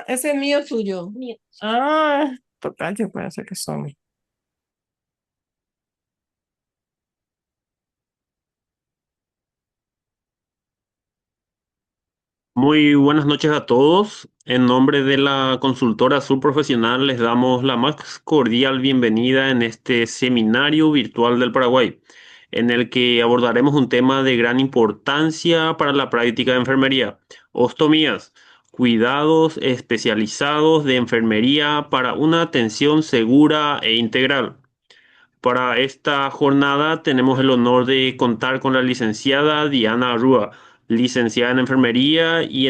Ese es mío tuyo. Mío. Total, yo puede ser que son. Muy buenas noches a todos. En nombre de la consultora Azul Profesional les damos la más cordial bienvenida en este seminario virtual del Paraguay, en el que abordaremos un tema de gran importancia para la práctica de enfermería: ostomías, cuidados especializados de enfermería para una atención segura e integral. Para esta jornada tenemos el honor de contar con la licenciada Diana Arrua, licenciada en enfermería y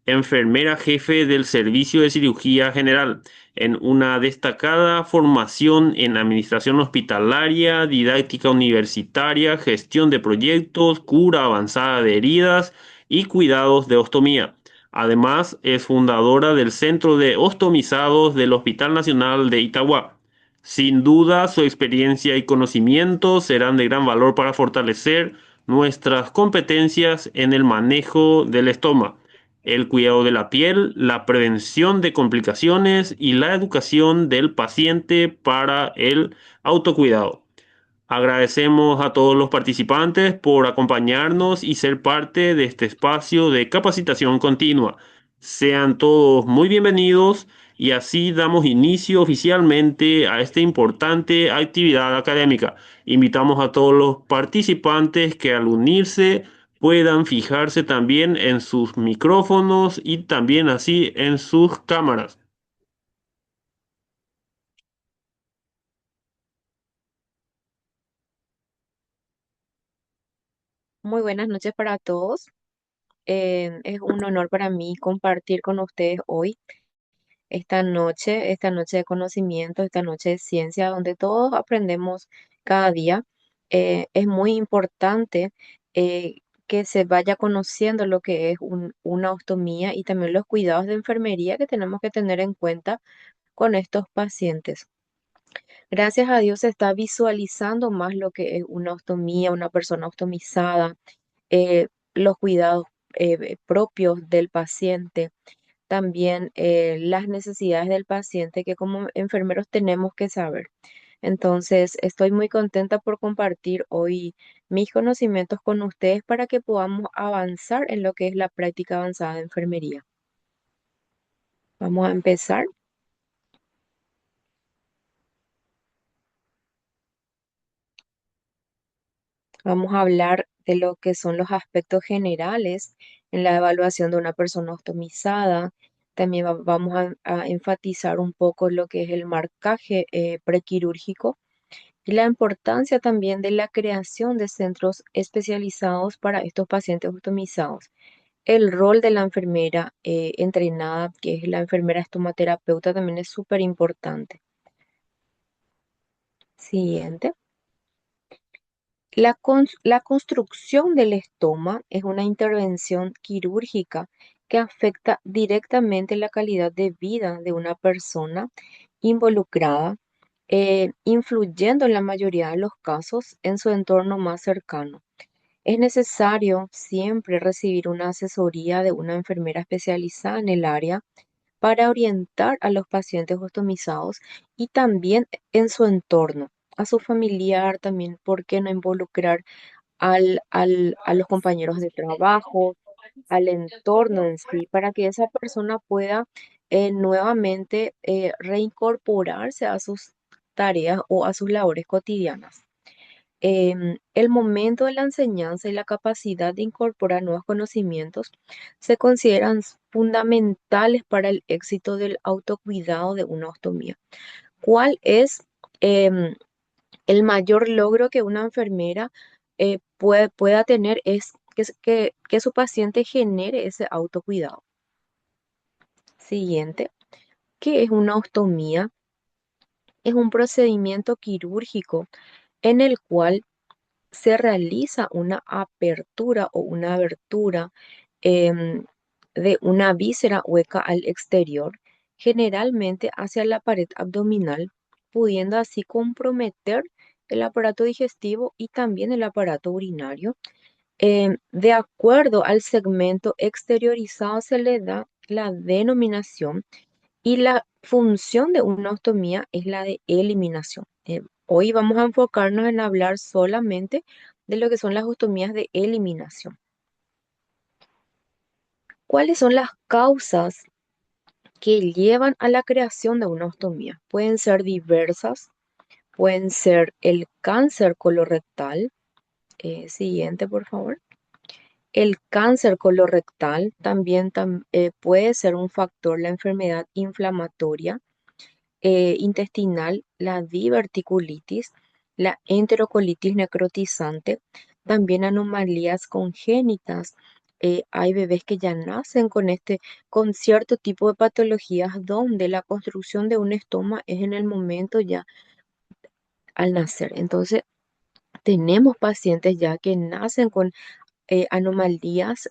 enfermera jefe del Servicio de Cirugía General, en una destacada formación en administración hospitalaria, didáctica universitaria, gestión de proyectos, cura avanzada de heridas y cuidados de ostomía. Además, es fundadora del Centro de Ostomizados del Hospital Nacional de Itagua. Sin duda, su experiencia y conocimientos serán de gran valor para fortalecer nuestras competencias en el manejo del estoma, el cuidado de la piel, la prevención de complicaciones y la educación del paciente para el autocuidado. Agradecemos a todos los participantes por acompañarnos y ser parte de este espacio de capacitación continua. Sean todos muy bienvenidos y así damos inicio oficialmente a esta importante actividad académica. Invitamos a todos los participantes que al unirse puedan fijarse también en sus micrófonos y también así en sus cámaras. Muy buenas noches para todos. Es un honor para mí compartir con ustedes hoy esta noche de conocimiento, esta noche de ciencia, donde todos aprendemos cada día. Es muy importante que se vaya conociendo lo que es una ostomía y también los cuidados de enfermería que tenemos que tener en cuenta con estos pacientes. Gracias a Dios se está visualizando más lo que es una ostomía, una persona ostomizada, los cuidados propios del paciente, también las necesidades del paciente que como enfermeros tenemos que saber. Entonces, estoy muy contenta por compartir hoy mis conocimientos con ustedes para que podamos avanzar en lo que es la práctica avanzada de enfermería. Vamos a empezar. Vamos a hablar de lo que son los aspectos generales en la evaluación de una persona optimizada. También vamos a enfatizar un poco lo que es el marcaje prequirúrgico y la importancia también de la creación de centros especializados para estos pacientes optimizados. El rol de la enfermera entrenada, que es la enfermera estomaterapeuta, también es súper importante. Siguiente. La construcción del estoma es una intervención quirúrgica que afecta directamente la calidad de vida de una persona involucrada, influyendo en la mayoría de los casos en su entorno más cercano. Es necesario siempre recibir una asesoría de una enfermera especializada en el área para orientar a los pacientes ostomizados y también en su entorno, a su familiar también, ¿por qué no involucrar a los compañeros de trabajo, al entorno en sí, para que esa persona pueda nuevamente reincorporarse a sus tareas o a sus labores cotidianas? El momento de la enseñanza y la capacidad de incorporar nuevos conocimientos se consideran fundamentales para el éxito del autocuidado de una ostomía. ¿Cuál es em, el mayor logro que una enfermera pueda tener? Es que su paciente genere ese autocuidado. Siguiente, ¿qué es una ostomía? Es un procedimiento quirúrgico en el cual se realiza una apertura o una abertura em, de una víscera hueca al exterior, generalmente hacia la pared abdominal, pudiendo así comprometer el aparato digestivo y también el aparato urinario. De acuerdo al segmento exteriorizado se le da la denominación y la función de una ostomía es la de eliminación. Hoy vamos a enfocarnos en hablar solamente de lo que son las ostomías de eliminación. ¿Cuáles son las causas que llevan a la creación de una ostomía? Pueden ser diversas, pueden ser el cáncer colorectal. Siguiente, por favor. El cáncer colorectal también puede ser un factor, la enfermedad inflamatoria intestinal, la diverticulitis, la enterocolitis necrotizante, también anomalías congénitas. Hay bebés que ya nacen con cierto tipo de patologías donde la construcción de un estoma es en el momento ya al nacer. Entonces, tenemos pacientes ya que nacen con anomalías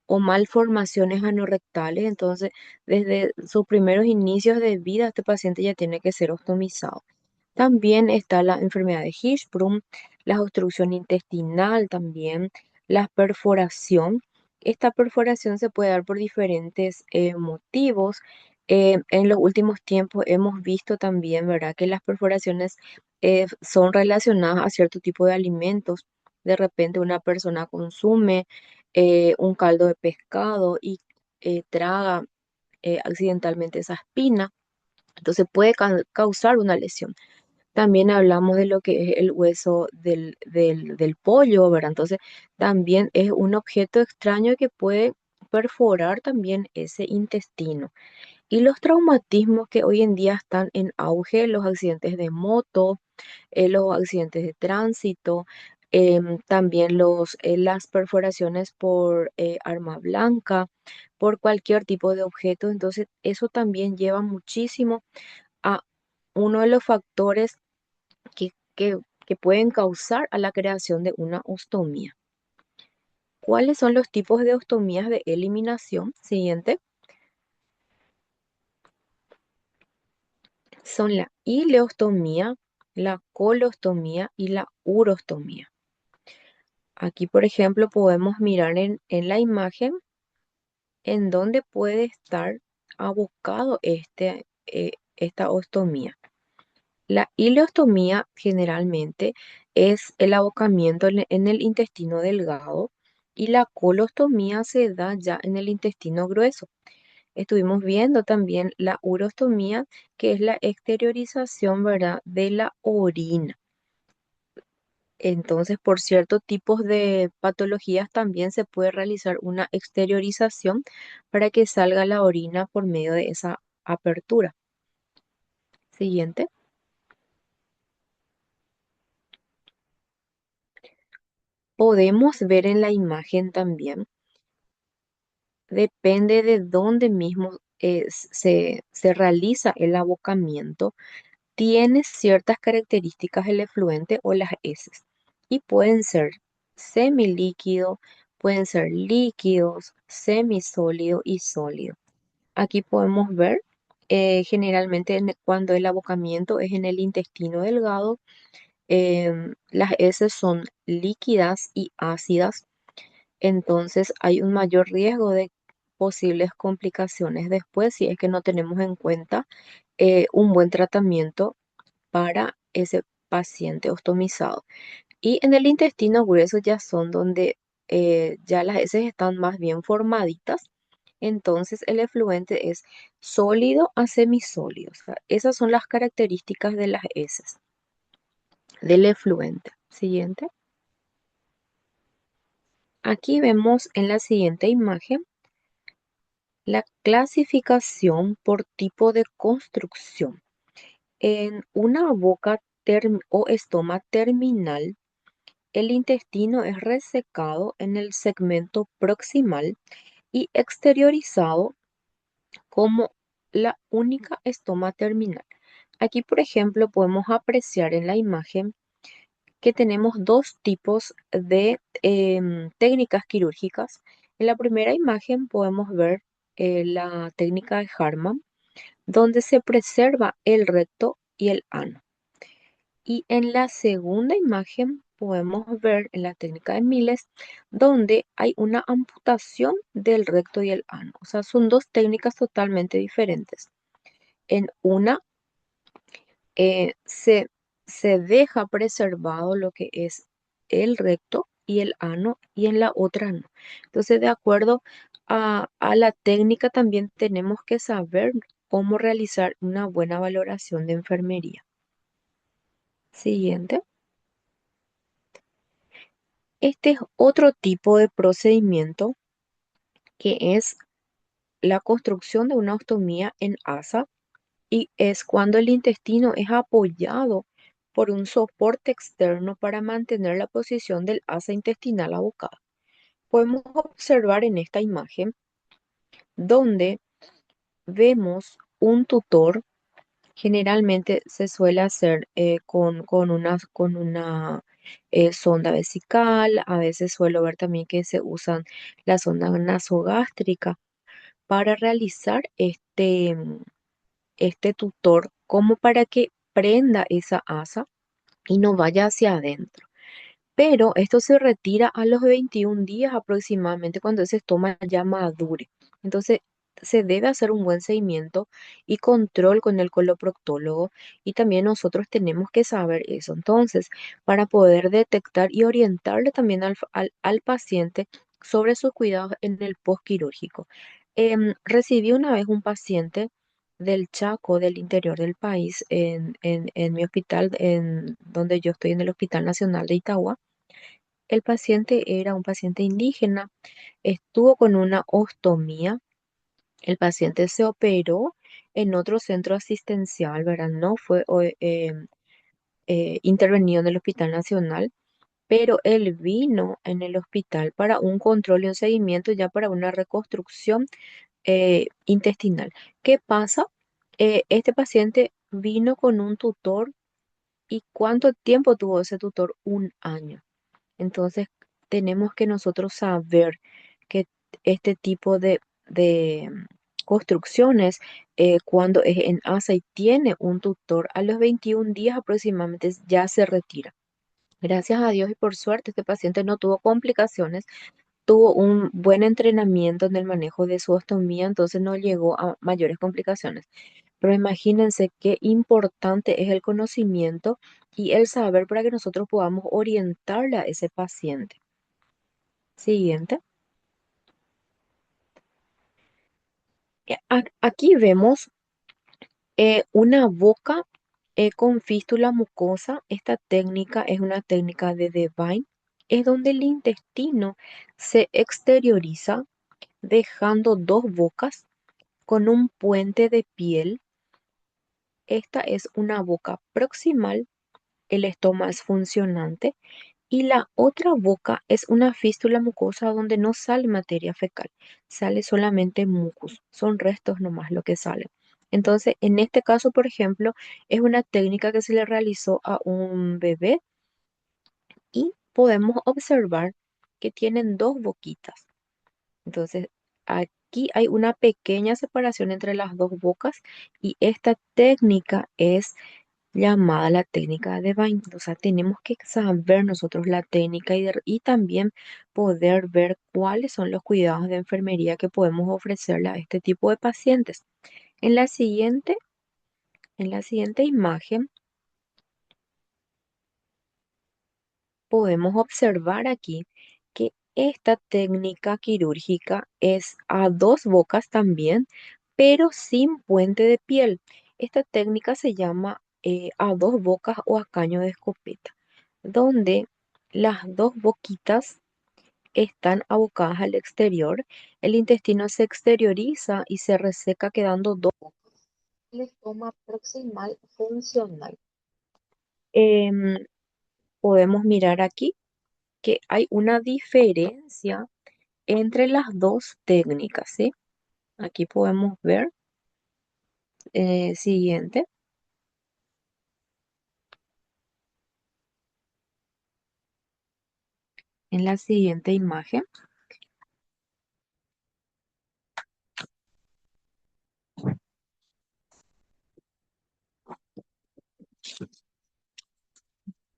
o malformaciones anorrectales. Entonces, desde sus primeros inicios de vida, este paciente ya tiene que ser ostomizado. También está la enfermedad de Hirschsprung, la obstrucción intestinal también, la perforación. Esta perforación se puede dar por diferentes motivos. En los últimos tiempos hemos visto también, ¿verdad?, que las perforaciones son relacionadas a cierto tipo de alimentos. De repente una persona consume un caldo de pescado y traga accidentalmente esa espina, entonces puede causar una lesión. También hablamos de lo que es el hueso del pollo, ¿verdad? Entonces también es un objeto extraño que puede perforar también ese intestino. Y los traumatismos que hoy en día están en auge, los accidentes de moto, los accidentes de tránsito, también las perforaciones por arma blanca, por cualquier tipo de objeto. Entonces, eso también lleva muchísimo a uno de los factores que, que, que pueden causar a la creación de una ostomía. ¿Cuáles son los tipos de ostomías de eliminación? Siguiente. Son la ileostomía, la colostomía y la urostomía. Aquí, por ejemplo, podemos mirar en la imagen en dónde puede estar abocado esta ostomía. La ileostomía generalmente es el abocamiento en el intestino delgado y la colostomía se da ya en el intestino grueso. Estuvimos viendo también la urostomía, que es la exteriorización, ¿verdad?, de la orina. Entonces, por ciertos tipos de patologías también se puede realizar una exteriorización para que salga la orina por medio de esa apertura. Siguiente. Podemos ver en la imagen también, depende de dónde mismo se realiza el abocamiento, tiene ciertas características el efluente o las heces y pueden ser semilíquido, pueden ser líquidos, semisólido y sólido. Aquí podemos ver generalmente cuando el abocamiento es en el intestino delgado, las heces son líquidas y ácidas, entonces hay un mayor riesgo de posibles complicaciones después si es que no tenemos en cuenta un buen tratamiento para ese paciente ostomizado. Y en el intestino grueso ya son donde ya las heces están más bien formaditas, entonces el efluente es sólido a semisólido. O sea, esas son las características de las heces, del efluente. Siguiente. Aquí vemos en la siguiente imagen la clasificación por tipo de construcción. En una boca o estoma terminal, el intestino es resecado en el segmento proximal y exteriorizado como la única estoma terminal. Aquí, por ejemplo, podemos apreciar en la imagen que tenemos dos tipos de técnicas quirúrgicas. En la primera imagen podemos ver la técnica de Hartmann, donde se preserva el recto y el ano. Y en la segunda imagen podemos ver en la técnica de Miles, donde hay una amputación del recto y el ano. O sea, son dos técnicas totalmente diferentes. En una eh, se, se deja preservado lo que es el recto y el ano, y en la otra no. Entonces, de acuerdo a la técnica, también tenemos que saber cómo realizar una buena valoración de enfermería. Siguiente. Este es otro tipo de procedimiento que es la construcción de una ostomía en asa, y es cuando el intestino es apoyado por un soporte externo para mantener la posición del asa intestinal abocada. Podemos observar en esta imagen donde vemos un tutor. Generalmente se suele hacer con una sonda vesical. A veces suelo ver también que se usan la sonda nasogástrica para realizar este tutor, como para que prenda esa asa y no vaya hacia adentro. Pero esto se retira a los 21 días aproximadamente, cuando ese estómago ya madure. Entonces, se debe hacer un buen seguimiento y control con el coloproctólogo, y también nosotros tenemos que saber eso. Entonces, para poder detectar y orientarle también al paciente sobre sus cuidados en el postquirúrgico. Recibí una vez un paciente del Chaco, del interior del país, en mi hospital, en donde yo estoy, en el Hospital Nacional de Itagua. El paciente era un paciente indígena, estuvo con una ostomía. El paciente se operó en otro centro asistencial, ¿verdad? No fue intervenido en el Hospital Nacional, pero él vino en el hospital para un control y un seguimiento, ya para una reconstrucción intestinal. ¿Qué pasa? Este paciente vino con un tutor. ¿Y cuánto tiempo tuvo ese tutor? Un año. Entonces, tenemos que nosotros saber que este tipo de construcciones, cuando es en ASA y tiene un tutor, a los 21 días aproximadamente ya se retira. Gracias a Dios y por suerte, este paciente no tuvo complicaciones, tuvo un buen entrenamiento en el manejo de su ostomía, entonces no llegó a mayores complicaciones. Pero imagínense qué importante es el conocimiento y el saber, para que nosotros podamos orientarle a ese paciente. Siguiente. Aquí vemos una boca con fístula mucosa. Esta técnica es una técnica de Devine. Es donde el intestino se exterioriza, dejando dos bocas con un puente de piel. Esta es una boca proximal. El estoma es funcionante. Y la otra boca es una fístula mucosa donde no sale materia fecal, sale solamente mucus, son restos nomás lo que sale. Entonces, en este caso, por ejemplo, es una técnica que se le realizó a un bebé, y podemos observar que tienen dos boquitas. Entonces, aquí hay una pequeña separación entre las dos bocas, y esta técnica es llamada la técnica de Bain. O sea, tenemos que saber nosotros la técnica, y también poder ver cuáles son los cuidados de enfermería que podemos ofrecerle a este tipo de pacientes. En la siguiente, en la siguiente imagen podemos observar aquí que esta técnica quirúrgica es a dos bocas también, pero sin puente de piel. Esta técnica se llama a dos bocas o a caño de escopeta, donde las dos boquitas están abocadas al exterior. El intestino se exterioriza y se reseca, quedando dos bocas. El estoma proximal funcional. Em, Podemos mirar aquí que hay una diferencia entre las dos técnicas, ¿sí? Aquí podemos ver, siguiente, en la siguiente imagen.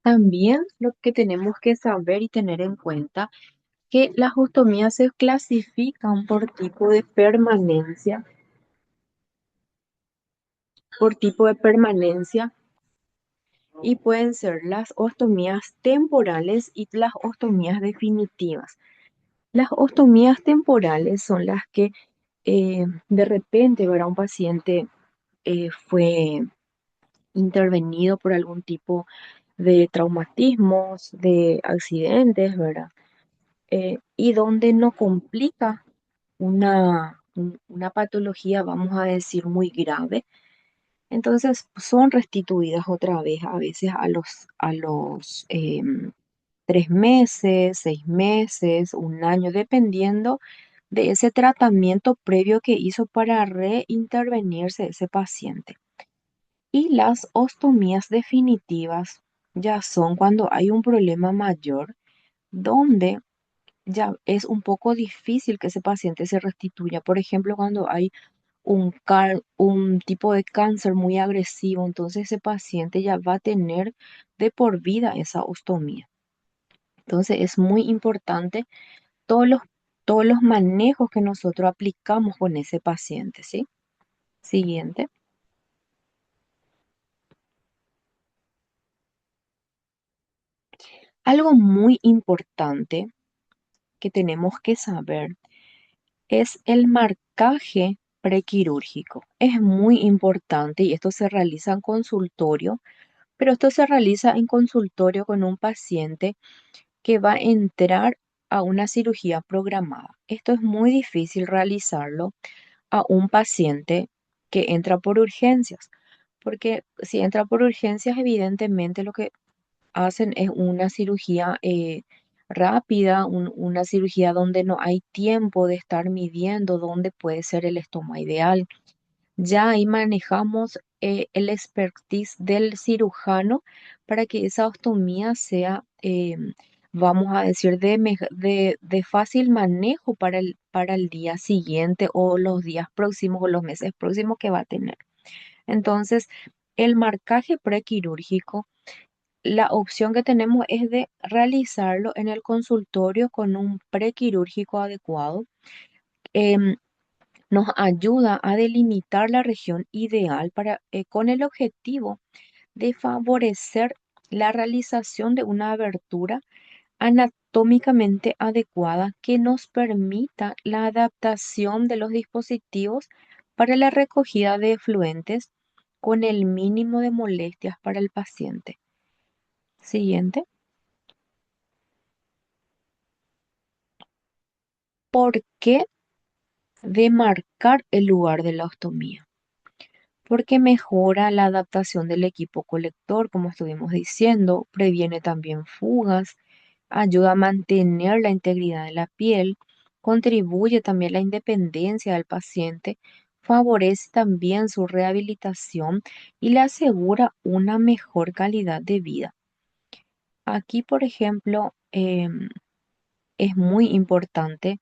También lo que tenemos que saber y tener en cuenta que las ostomías se clasifican por tipo de permanencia y pueden ser las ostomías temporales y las ostomías definitivas. Las ostomías temporales son las que de repente, ¿verdad? Un paciente fue intervenido por algún tipo de traumatismos, de accidentes, ¿verdad? Y donde no complica una patología, vamos a decir, muy grave. Entonces son restituidas otra vez a veces a los 3 meses, 6 meses, un año, dependiendo de ese tratamiento previo que hizo para reintervenirse ese paciente. Y las ostomías definitivas ya son cuando hay un problema mayor, donde ya es un poco difícil que ese paciente se restituya. Por ejemplo, cuando hay un tipo de cáncer muy agresivo, entonces ese paciente ya va a tener de por vida esa ostomía. Entonces es muy importante todos los, todos los manejos que nosotros aplicamos con ese paciente, ¿sí? Siguiente. Algo muy importante que tenemos que saber es el marcaje prequirúrgico. Es muy importante y esto se realiza en consultorio, pero esto se realiza en consultorio con un paciente que va a entrar a una cirugía programada. Esto es muy difícil realizarlo a un paciente que entra por urgencias, porque si entra por urgencias, evidentemente lo que hacen es una cirugía rápida, una cirugía donde no hay tiempo de estar midiendo dónde puede ser el estoma ideal. Ya ahí manejamos el expertise del cirujano para que esa ostomía sea, vamos a decir, de fácil manejo para el día siguiente o los días próximos o los meses próximos que va a tener. Entonces, el marcaje prequirúrgico, la opción que tenemos es de realizarlo en el consultorio con un prequirúrgico adecuado. Em, Nos ayuda a delimitar la región ideal con el objetivo de favorecer la realización de una abertura anatómicamente adecuada que nos permita la adaptación de los dispositivos para la recogida de efluentes con el mínimo de molestias para el paciente. Siguiente. ¿Por qué demarcar el lugar de la ostomía? Porque mejora la adaptación del equipo colector, como estuvimos diciendo, previene también fugas, ayuda a mantener la integridad de la piel, contribuye también a la independencia del paciente, favorece también su rehabilitación y le asegura una mejor calidad de vida. Aquí, por ejemplo, es muy importante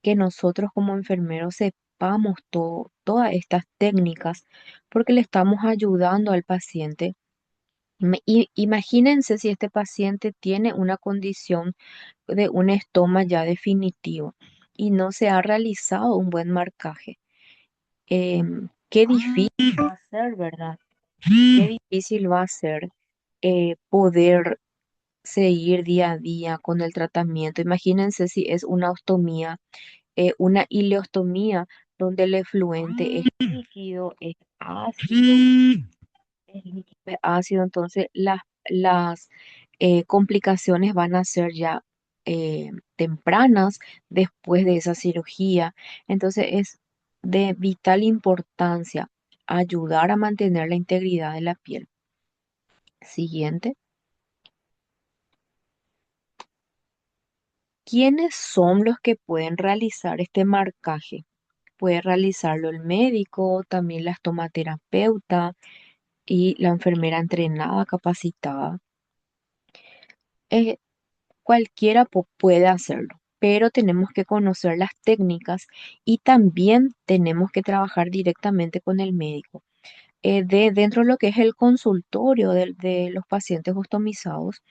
que nosotros como enfermeros sepamos todas estas técnicas porque le estamos ayudando al paciente. Imagínense si este paciente tiene una condición de un estoma ya definitivo y no se ha realizado un buen marcaje. Qué difícil va a ser, ¿verdad? Qué difícil va a ser poder seguir día a día con el tratamiento. Imagínense si es una ostomía, una ileostomía, donde el efluente es líquido, es líquido, es ácido, entonces las complicaciones van a ser ya tempranas después de esa cirugía. Entonces es de vital importancia ayudar a mantener la integridad de la piel. Siguiente. ¿Quiénes son los que pueden realizar este marcaje? Puede realizarlo el médico, también la estomaterapeuta y la enfermera entrenada, capacitada. Eh, Cualquiera puede hacerlo, pero tenemos que conocer las técnicas y también tenemos que trabajar directamente con el médico. dentro de lo que es el consultorio de los pacientes ostomizados,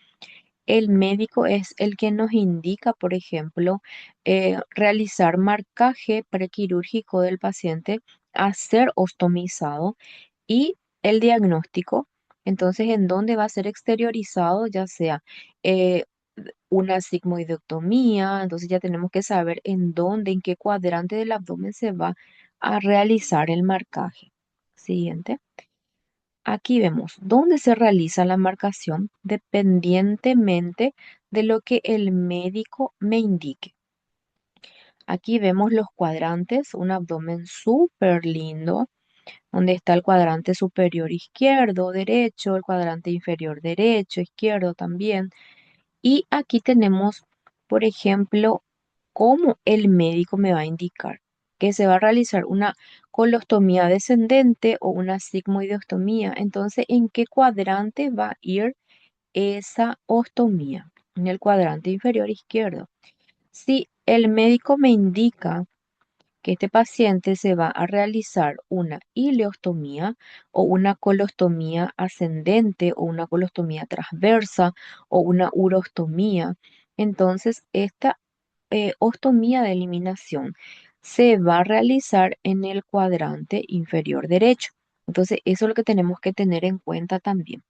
el médico es el que nos indica, por ejemplo, realizar marcaje prequirúrgico del paciente a ser ostomizado y el diagnóstico. Entonces, ¿en dónde va a ser exteriorizado? Ya sea eh, una sigmoidectomía, entonces ya tenemos que saber en dónde, en qué cuadrante del abdomen se va a realizar el marcaje. Siguiente. Aquí vemos dónde se realiza la marcación dependientemente de lo que el médico me indique. Aquí vemos los cuadrantes, un abdomen súper lindo, donde está el cuadrante superior izquierdo, derecho, el cuadrante inferior derecho, izquierdo también. Y aquí tenemos, por ejemplo, cómo el médico me va a indicar que se va a realizar una colostomía descendente o una sigmoidostomía. Entonces, ¿en qué cuadrante va a ir esa ostomía? En el cuadrante inferior izquierdo. Si el médico me indica que este paciente se va a realizar una ileostomía o una colostomía ascendente o una colostomía transversa o una urostomía. Entonces, esta ostomía de eliminación se va a realizar en el cuadrante inferior derecho. Entonces, eso es lo que tenemos que tener en cuenta también.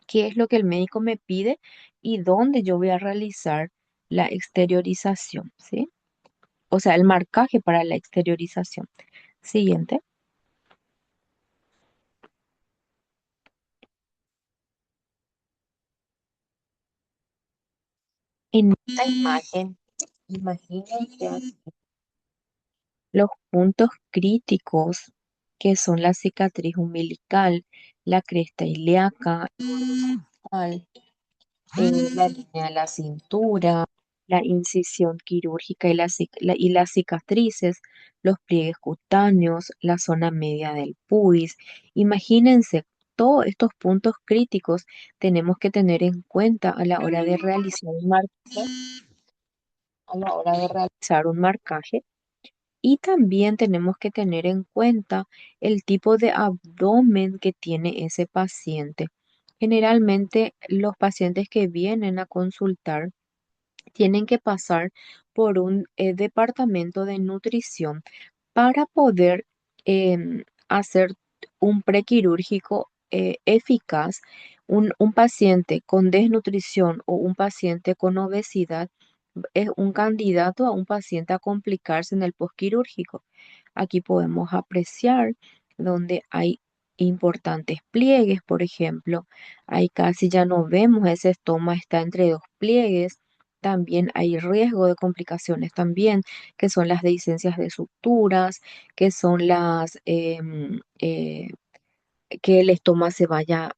¿Qué es lo que el médico me pide y dónde yo voy a realizar la exteriorización? ¿Sí? O sea, el marcaje para la exteriorización. Siguiente. En esta imagen, imagínense aquí los puntos críticos que son la cicatriz umbilical, la cresta ilíaca, el la línea de la cintura, la incisión quirúrgica y las cicatrices, los pliegues cutáneos, la zona media del pubis. Imagínense, todos estos puntos críticos tenemos que tener en cuenta a la hora de realizar un marcaje, y también tenemos que tener en cuenta el tipo de abdomen que tiene ese paciente. Generalmente los pacientes que vienen a consultar tienen que pasar por un departamento de nutrición para poder hacer un prequirúrgico eficaz. Un paciente con desnutrición o un paciente con obesidad es un candidato a un paciente a complicarse en el postquirúrgico. Aquí podemos apreciar donde hay importantes pliegues, por ejemplo. Ahí casi ya no vemos, ese estoma está entre dos pliegues. También hay riesgo de complicaciones también, que son las dehiscencias de suturas, que son que el estómago se vaya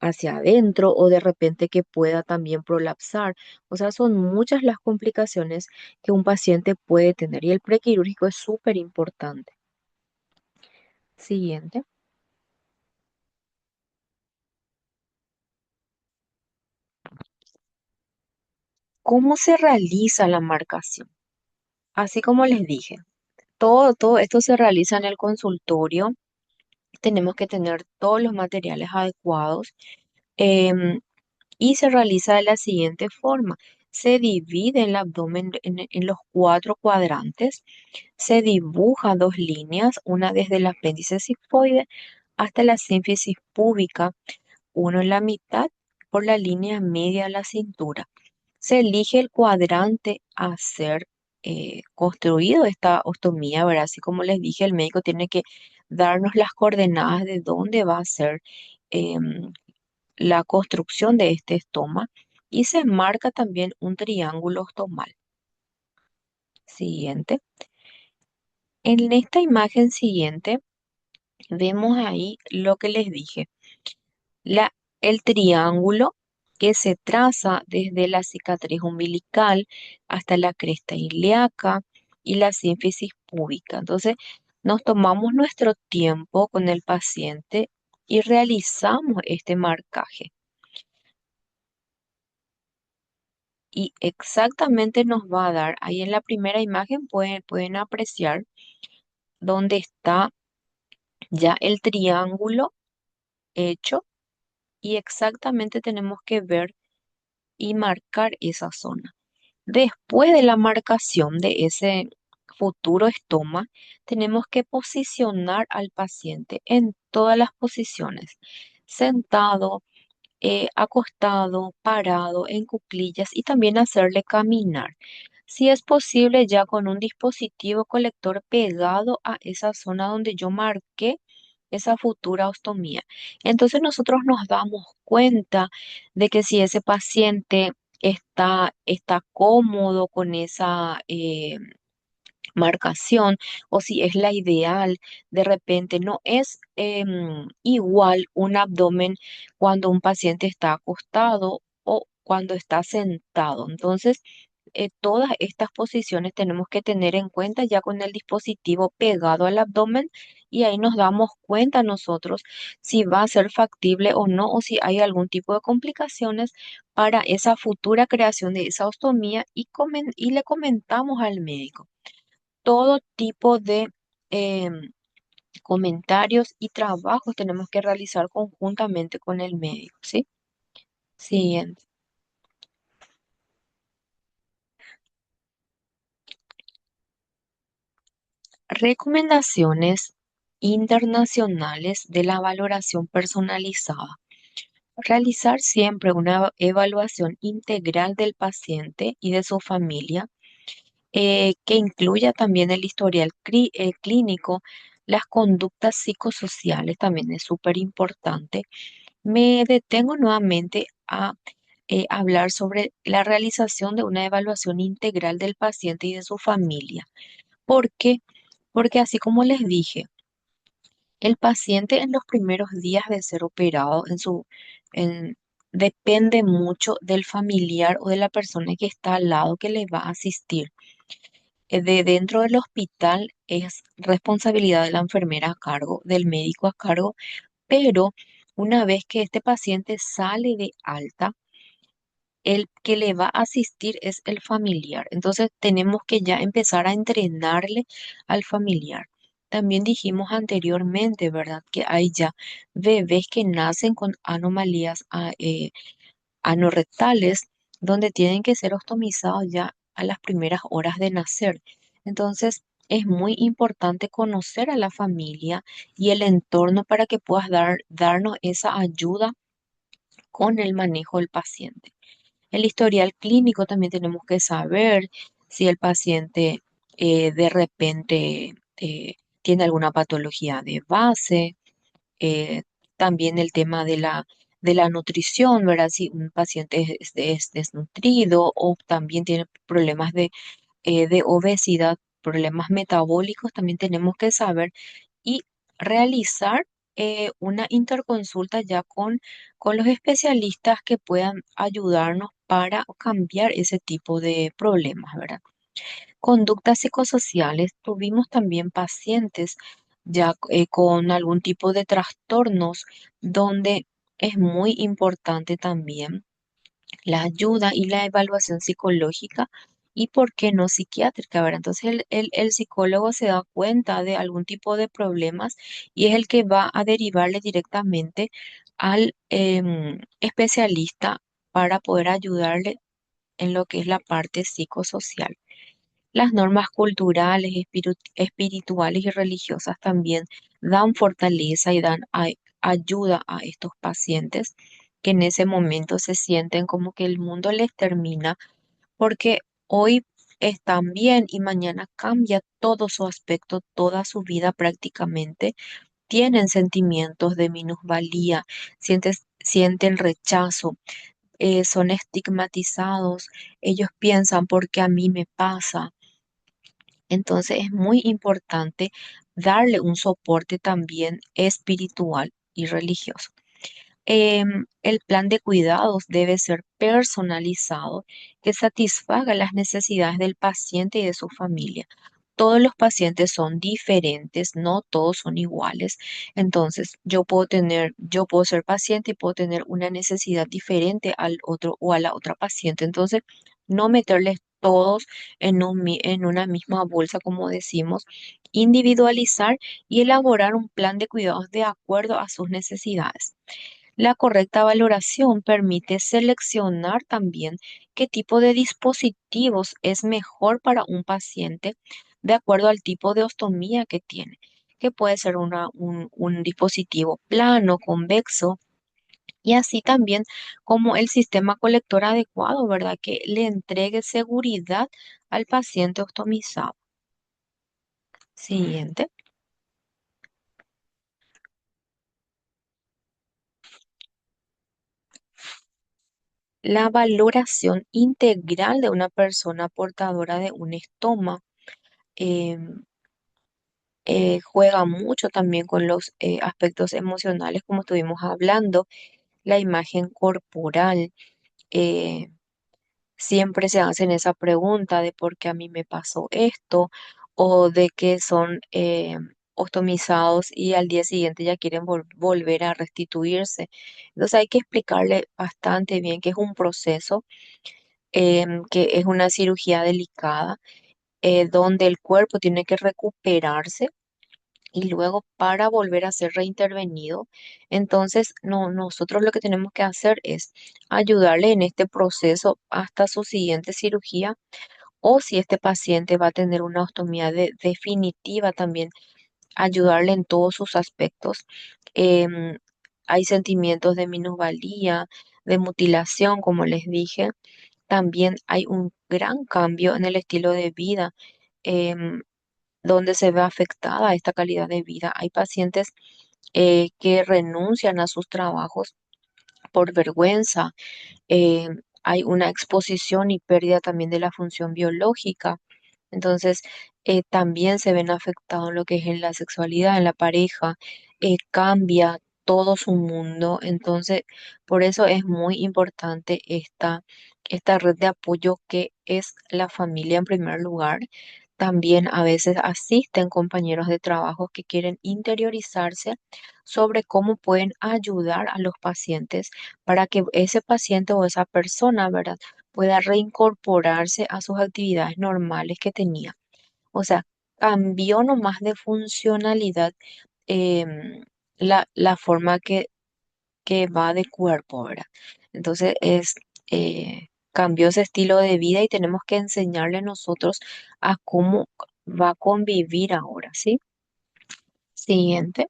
hacia adentro o de repente que pueda también prolapsar. O sea, son muchas las complicaciones que un paciente puede tener y el prequirúrgico es súper importante. Siguiente. ¿Cómo se realiza la marcación? Así como les dije, todo esto se realiza en el consultorio. Tenemos que tener todos los materiales adecuados. em, y se realiza de la siguiente forma. Se divide el abdomen en los cuatro cuadrantes, se dibuja dos líneas, una desde el apéndice sigmoide hasta la sínfisis púbica, uno en la mitad por la línea media de la cintura. Se elige el cuadrante a ser construido esta ostomía, ¿verdad? Así como les dije, el médico tiene que darnos las coordenadas de dónde va a ser em, la construcción de este estoma y se marca también un triángulo estomal. Siguiente. En esta imagen siguiente vemos ahí lo que les dije. El triángulo que se traza desde la cicatriz umbilical hasta la cresta ilíaca y la sínfisis púbica. Entonces, nos tomamos nuestro tiempo con el paciente y realizamos este marcaje. Y exactamente nos va a dar, ahí en la primera imagen pueden apreciar dónde está ya el triángulo hecho y exactamente tenemos que ver y marcar esa zona. Después de la marcación de ese futuro estoma, tenemos que posicionar al paciente en todas las posiciones, sentado, acostado, parado, en cuclillas y también hacerle caminar. Si es posible, ya con un dispositivo colector pegado a esa zona donde yo marqué esa futura ostomía. Entonces nosotros nos damos cuenta de que si ese paciente está cómodo con esa marcación o si es la ideal. De repente no es igual un abdomen cuando un paciente está acostado o cuando está sentado. Entonces, todas estas posiciones tenemos que tener en cuenta ya con el dispositivo pegado al abdomen y ahí nos damos cuenta nosotros si va a ser factible o no o si hay algún tipo de complicaciones para esa futura creación de esa ostomía y le comentamos al médico todo tipo de comentarios y trabajos tenemos que realizar conjuntamente con el médico, ¿sí? Siguiente. Recomendaciones internacionales de la valoración personalizada. Realizar siempre una evaluación integral del paciente y de su familia, que incluya también el historial clínico, las conductas psicosociales, también es súper importante. Me detengo nuevamente a hablar sobre la realización de una evaluación integral del paciente y de su familia. ¿Por qué? Porque así como les dije, el paciente en los primeros días de ser operado en- depende mucho del familiar o de la persona que está al lado que le va a asistir. De dentro del hospital es responsabilidad de la enfermera a cargo, del médico a cargo, pero una vez que este paciente sale de alta, el que le va a asistir es el familiar. Entonces tenemos que ya empezar a entrenarle al familiar. También dijimos anteriormente, ¿verdad? Que hay ya bebés que nacen con anomalías anorrectales donde tienen que ser ostomizados ya a las primeras horas de nacer. Entonces es muy importante conocer a la familia y el entorno para que puedas darnos esa ayuda con el manejo del paciente. El historial clínico también tenemos que saber si el paciente de repente tiene alguna patología de base, eh, también el tema de la nutrición, ¿verdad? Si un paciente es desnutrido o también tiene problemas de obesidad, problemas metabólicos, también tenemos que saber y realizar una interconsulta ya con los especialistas que puedan ayudarnos para cambiar ese tipo de problemas, ¿verdad? Conductas psicosociales, tuvimos también pacientes ya con algún tipo de trastornos donde es muy importante también la ayuda y la evaluación psicológica y, ¿por qué no psiquiátrica? ¿Verdad? Entonces el psicólogo se da cuenta de algún tipo de problemas y es el que va a derivarle directamente al especialista para poder ayudarle en lo que es la parte psicosocial. Las normas culturales, espirituales y religiosas también dan fortaleza y dan ayuda a estos pacientes que en ese momento se sienten como que el mundo les termina porque hoy están bien y mañana cambia todo su aspecto, toda su vida prácticamente. Tienen sentimientos de minusvalía, sienten rechazo, son estigmatizados, ellos piensan por qué a mí me pasa. Entonces es muy importante darle un soporte también espiritual y religioso. El plan de cuidados debe ser personalizado, que satisfaga las necesidades del paciente y de su familia. Todos los pacientes son diferentes, no todos son iguales. Entonces, yo puedo ser paciente y puedo tener una necesidad diferente al otro o a la otra paciente. Entonces, no meterles todos en una misma bolsa, como decimos, individualizar y elaborar un plan de cuidados de acuerdo a sus necesidades. La correcta valoración permite seleccionar también qué tipo de dispositivos es mejor para un paciente de acuerdo al tipo de ostomía que tiene, que puede ser un dispositivo plano, convexo, y así también como el sistema colector adecuado, ¿verdad? Que le entregue seguridad al paciente ostomizado. Siguiente. La valoración integral de una persona portadora de un estoma em, juega mucho también con los aspectos emocionales, como estuvimos hablando, la imagen corporal. eh, Siempre se hacen esa pregunta de por qué a mí me pasó esto o de que son ostomizados y al día siguiente ya quieren volver a restituirse. Entonces hay que explicarle bastante bien que es un proceso, que es una cirugía delicada, donde el cuerpo tiene que recuperarse y luego para volver a ser reintervenido. Entonces, no, nosotros lo que tenemos que hacer es ayudarle en este proceso hasta su siguiente cirugía, o si este paciente va a tener una ostomía definitiva también, ayudarle en todos sus aspectos. Em, Hay sentimientos de minusvalía, de mutilación, como les dije. También hay un gran cambio en el estilo de vida. em, Donde se ve afectada esta calidad de vida. Hay pacientes que renuncian a sus trabajos por vergüenza. eh, Hay una exposición y pérdida también de la función biológica. Entonces, también se ven afectados en lo que es en la sexualidad, en la pareja. Cambia todo su mundo. Entonces, por eso es muy importante esta red de apoyo que es la familia en primer lugar. También a veces asisten compañeros de trabajo que quieren interiorizarse sobre cómo pueden ayudar a los pacientes para que ese paciente o esa persona, ¿verdad?, pueda reincorporarse a sus actividades normales que tenía. O sea, cambió nomás de funcionalidad, la forma que va de cuerpo, ¿verdad? Entonces cambió ese estilo de vida y tenemos que enseñarle nosotros a cómo va a convivir ahora, ¿sí? Siguiente.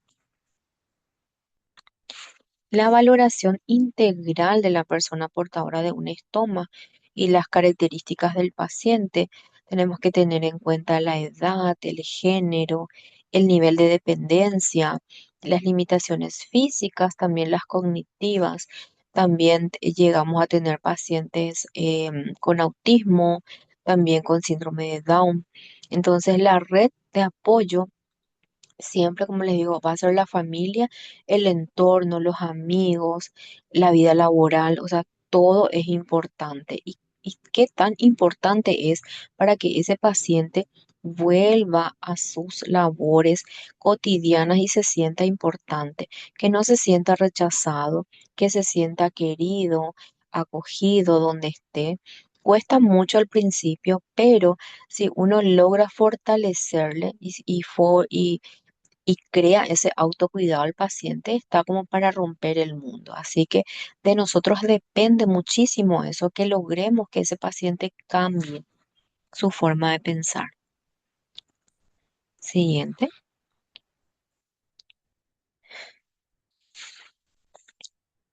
La valoración integral de la persona portadora de un estoma y las características del paciente. Tenemos que tener en cuenta la edad, el género, el nivel de dependencia, las limitaciones físicas, también las cognitivas. También llegamos a tener pacientes con autismo, también con síndrome de Down. Entonces, la red de apoyo siempre, como les digo, va a ser la familia, el entorno, los amigos, la vida laboral, o sea, todo es importante. Y qué tan importante es para que ese paciente vuelva a sus labores cotidianas y se sienta importante, que no se sienta rechazado, que se sienta querido, acogido donde esté? Cuesta mucho al principio, pero si uno logra fortalecerle y crea ese autocuidado al paciente, está como para romper el mundo. Así que de nosotros depende muchísimo eso, que logremos que ese paciente cambie su forma de pensar. Siguiente.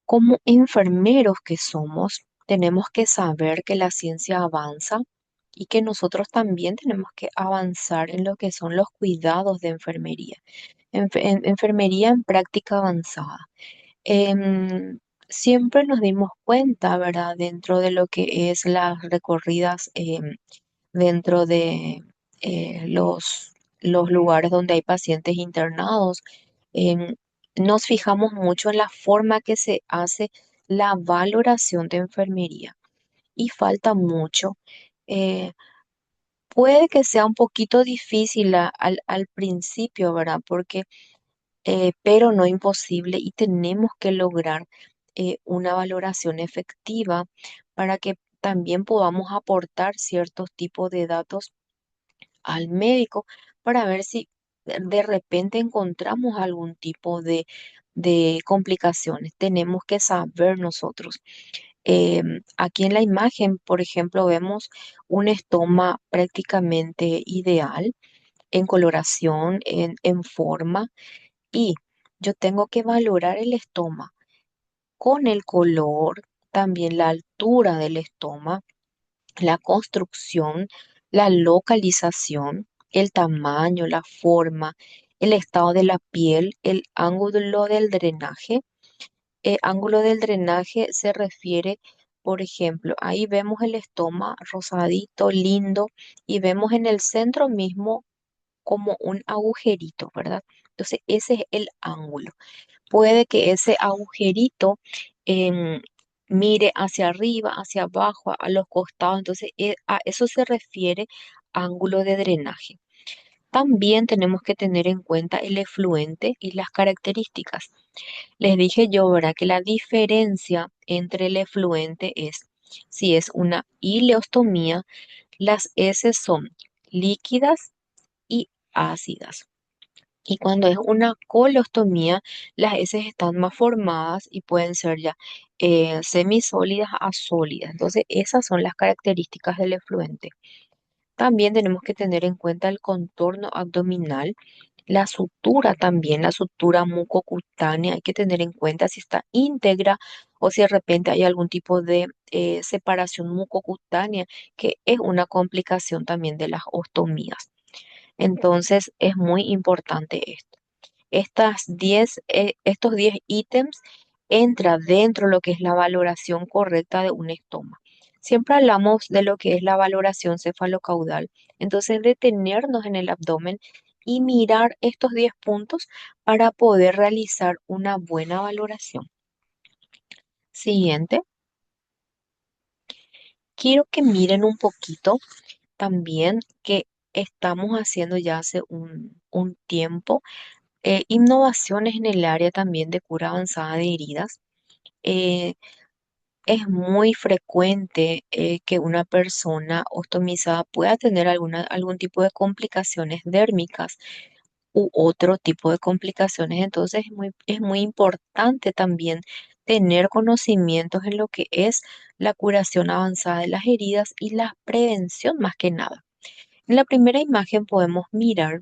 Como enfermeros que somos, tenemos que saber que la ciencia avanza y que nosotros también tenemos que avanzar en lo que son los cuidados de enfermería. Enfermería en práctica avanzada. Em, Siempre nos dimos cuenta, ¿verdad? Dentro de lo que es las recorridas, dentro de los lugares donde hay pacientes internados, em, nos fijamos mucho en la forma que se hace la valoración de enfermería y falta mucho. Eh, Puede que sea un poquito difícil al principio, ¿verdad? Porque pero no imposible y tenemos que lograr una valoración efectiva para que también podamos aportar ciertos tipos de datos al médico para ver si de repente encontramos algún tipo de complicaciones. Tenemos que saber nosotros. Aquí en la imagen, por ejemplo, vemos un estoma prácticamente ideal en coloración, en forma, y yo tengo que valorar el estoma con el color, también la altura del estoma, la construcción, la localización, el tamaño, la forma, el estado de la piel, el ángulo del drenaje. El ángulo del drenaje se refiere, por ejemplo, ahí vemos el estoma rosadito, lindo, y vemos en el centro mismo como un agujerito, ¿verdad? Entonces, ese es el ángulo. Puede que ese agujerito em, mire hacia arriba, hacia abajo, a los costados. Entonces, a eso se refiere ángulo de drenaje. También tenemos que tener en cuenta el efluente y las características. Les dije yo, ¿verdad? Que la diferencia entre el efluente es si es una ileostomía, las heces son líquidas y ácidas. Y cuando es una colostomía, las heces están más formadas y pueden ser ya semisólidas a sólidas. Entonces, esas son las características del efluente. También tenemos que tener en cuenta el contorno abdominal, la sutura también, la sutura mucocutánea. Hay que tener en cuenta si está íntegra o si de repente hay algún tipo de separación mucocutánea, que es una complicación también de las ostomías. Entonces, es muy importante esto. Estos 10 ítems entra dentro de lo que es la valoración correcta de un estoma. Siempre hablamos de lo que es la valoración cefalocaudal. Entonces, detenernos en el abdomen y mirar estos 10 puntos para poder realizar una buena valoración. Siguiente, quiero que miren un poquito también que estamos haciendo ya hace un tiempo innovaciones en el área también de cura avanzada de heridas. Eh, es muy frecuente que una persona ostomizada pueda tener algún tipo de complicaciones dérmicas u otro tipo de complicaciones. Entonces es muy importante también tener conocimientos en lo que es la curación avanzada de las heridas y la prevención más que nada. En la primera imagen podemos mirar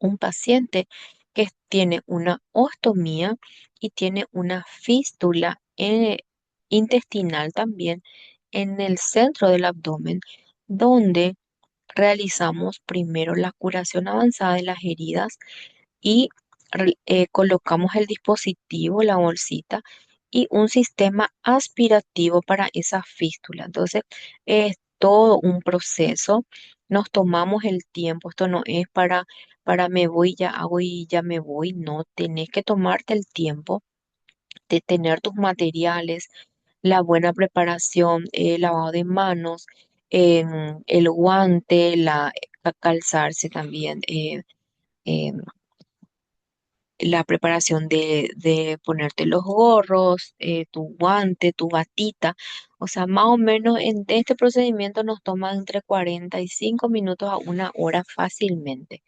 un paciente que tiene una ostomía y tiene una fístula intestinal también en el centro del abdomen, donde realizamos primero la curación avanzada de las heridas y colocamos el dispositivo, la bolsita y un sistema aspirativo para esa fístula. Entonces, es todo un proceso. Nos tomamos el tiempo. Esto no es para me voy, ya hago y ya me voy. No, tenés que tomarte el tiempo de tener tus materiales, la buena preparación, el lavado de manos, el guante, calzarse también. Em, la preparación de ponerte los gorros, tu guante, tu batita. O sea, más o menos en este procedimiento nos toma entre 45 minutos a una hora fácilmente.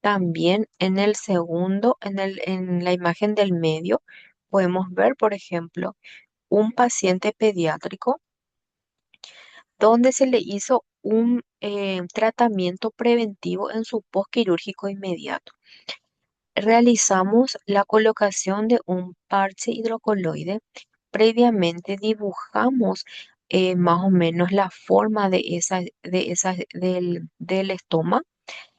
También en el segundo, en la imagen del medio, podemos ver, por ejemplo, un paciente pediátrico donde se le hizo un tratamiento preventivo en su postquirúrgico inmediato. Realizamos la colocación de un parche hidrocoloide. Previamente dibujamos más o menos la forma del estoma.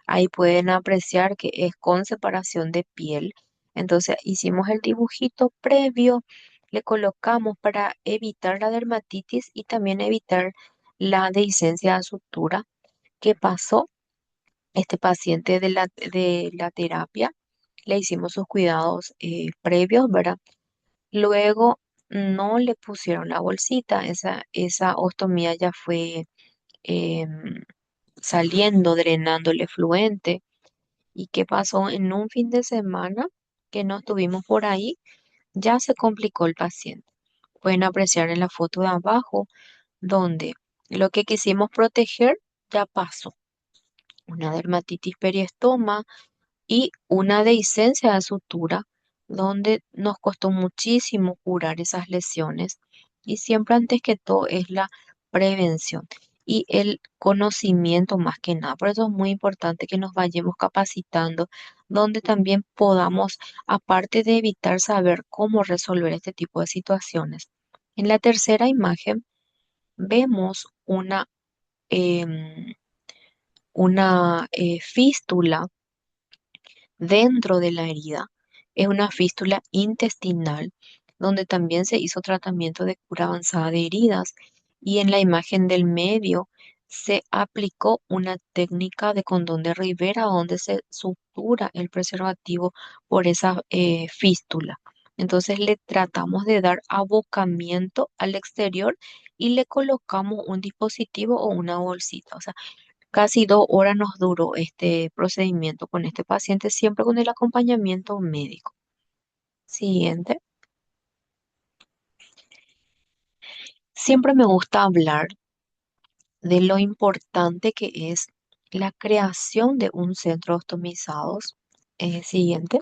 Ahí pueden apreciar que es con separación de piel. Entonces hicimos el dibujito previo, le colocamos para evitar la dermatitis y también evitar la dehiscencia de sutura. ¿Qué pasó? Este paciente de la terapia le hicimos sus cuidados previos, ¿verdad? Luego no le pusieron la bolsita, esa ostomía ya fue em, saliendo, drenando el efluente. ¿Y qué pasó? En un fin de semana que no estuvimos por ahí, ya se complicó el paciente. Pueden apreciar en la foto de abajo donde lo que quisimos proteger ya pasó. Una dermatitis periestoma y una dehiscencia de sutura, donde nos costó muchísimo curar esas lesiones. Y siempre antes que todo es la prevención y el conocimiento más que nada. Por eso es muy importante que nos vayamos capacitando, donde también podamos, aparte de evitar, saber cómo resolver este tipo de situaciones. En la tercera imagen vemos em, una fístula dentro de la herida. Es una fístula intestinal donde también se hizo tratamiento de cura avanzada de heridas, y en la imagen del medio se aplicó una técnica de condón de Rivera donde se sutura el preservativo por esa fístula. Entonces le tratamos de dar abocamiento al exterior y le colocamos un dispositivo o una bolsita. O sea, casi 2 horas nos duró este procedimiento con este paciente, siempre con el acompañamiento médico. Siguiente. Siempre me gusta hablar de lo importante que es la creación de un centro de ostomizados. Siguiente.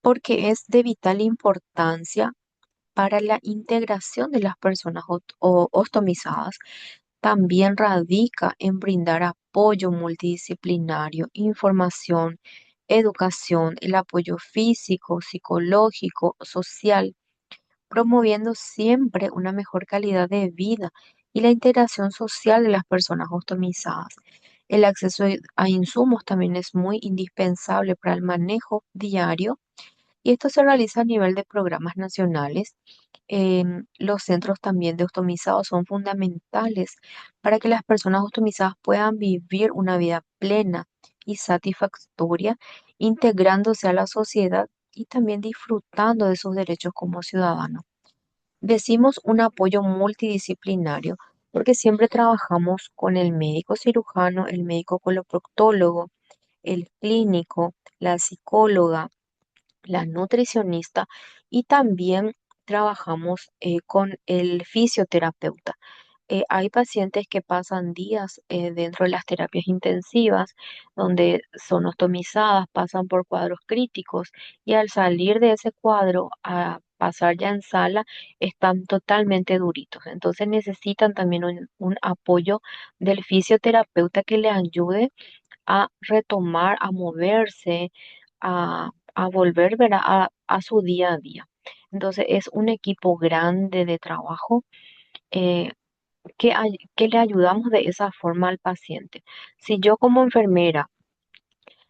Porque es de vital importancia para la integración de las personas ostomizadas. También radica en brindar apoyo multidisciplinario, información, educación, el apoyo físico, psicológico, social, promoviendo siempre una mejor calidad de vida y la integración social de las personas ostomizadas. El acceso a insumos también es muy indispensable para el manejo diario, y esto se realiza a nivel de programas nacionales. Los centros también de ostomizados son fundamentales para que las personas ostomizadas puedan vivir una vida plena y satisfactoria, integrándose a la sociedad y también disfrutando de sus derechos como ciudadanos. Decimos un apoyo multidisciplinario porque siempre trabajamos con el médico cirujano, el médico coloproctólogo, el clínico, la psicóloga, la nutricionista, y también trabajamos con el fisioterapeuta. Hay pacientes que pasan días dentro de las terapias intensivas, donde son ostomizadas, pasan por cuadros críticos y al salir de ese cuadro a pasar ya en sala están totalmente duritos. Entonces necesitan también un apoyo del fisioterapeuta que les ayude a retomar, a moverse, a volver, ¿verdad? A su día a día. Entonces es un equipo grande de trabajo, eh, que le ayudamos de esa forma al paciente. Si yo como enfermera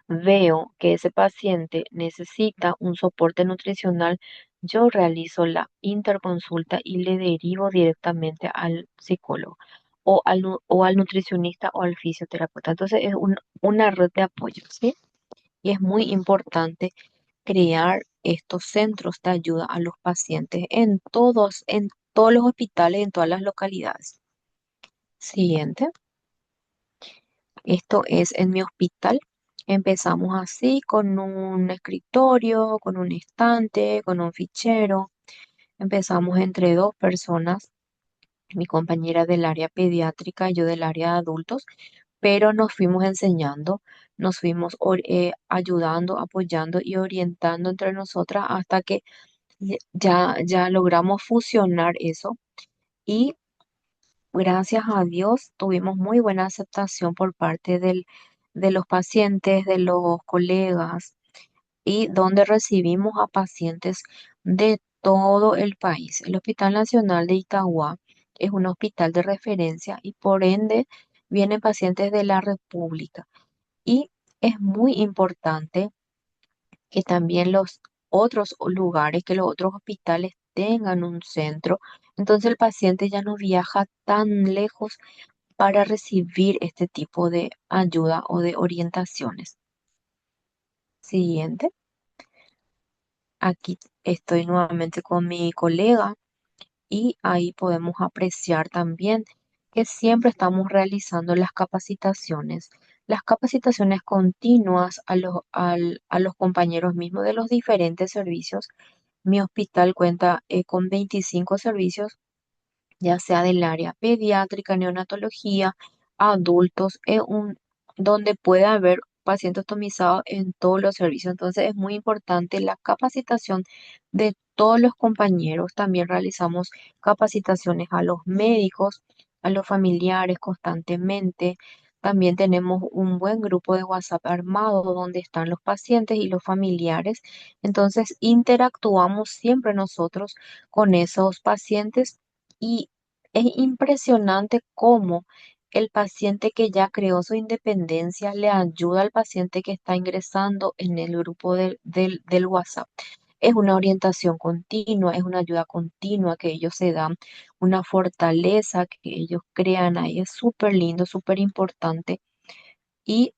veo que ese paciente necesita un soporte nutricional, yo realizo la interconsulta y le derivo directamente al psicólogo o al nutricionista o al fisioterapeuta. Entonces es una red de apoyo, ¿sí? Y es muy importante crear estos centros de ayuda a los pacientes en todos los hospitales, en todas las localidades. Siguiente. Esto es en mi hospital. Empezamos así con un escritorio, con un estante, con un fichero. Empezamos entre dos personas, mi compañera del área pediátrica y yo del área de adultos, pero nos fuimos enseñando, nos fuimos ayudando, apoyando y orientando entre nosotras hasta que ya logramos fusionar eso, y gracias a Dios tuvimos muy buena aceptación por parte de los pacientes, de los colegas, y donde recibimos a pacientes de todo el país. El Hospital Nacional de Itagua es un hospital de referencia y por ende vienen pacientes de la República. Y es muy importante que también los otros lugares, que los otros hospitales tengan un centro. Entonces el paciente ya no viaja tan lejos para recibir este tipo de ayuda o de orientaciones. Siguiente. Aquí estoy nuevamente con mi colega y ahí podemos apreciar también que siempre estamos realizando las capacitaciones continuas a los compañeros mismos de los diferentes servicios. Mi hospital cuenta con 25 servicios ya sea del área pediátrica, neonatología, adultos, donde puede haber pacientes ostomizados en todos los servicios. Entonces es muy importante la capacitación de todos los compañeros. También realizamos capacitaciones a los médicos, a los familiares constantemente. También tenemos un buen grupo de WhatsApp armado donde están los pacientes y los familiares. Entonces interactuamos siempre nosotros con esos pacientes y es impresionante cómo el paciente que ya creó su independencia le ayuda al paciente que está ingresando en el grupo del WhatsApp. Es una orientación continua, es una ayuda continua que ellos se dan, una fortaleza que ellos crean ahí. Es súper lindo, súper importante y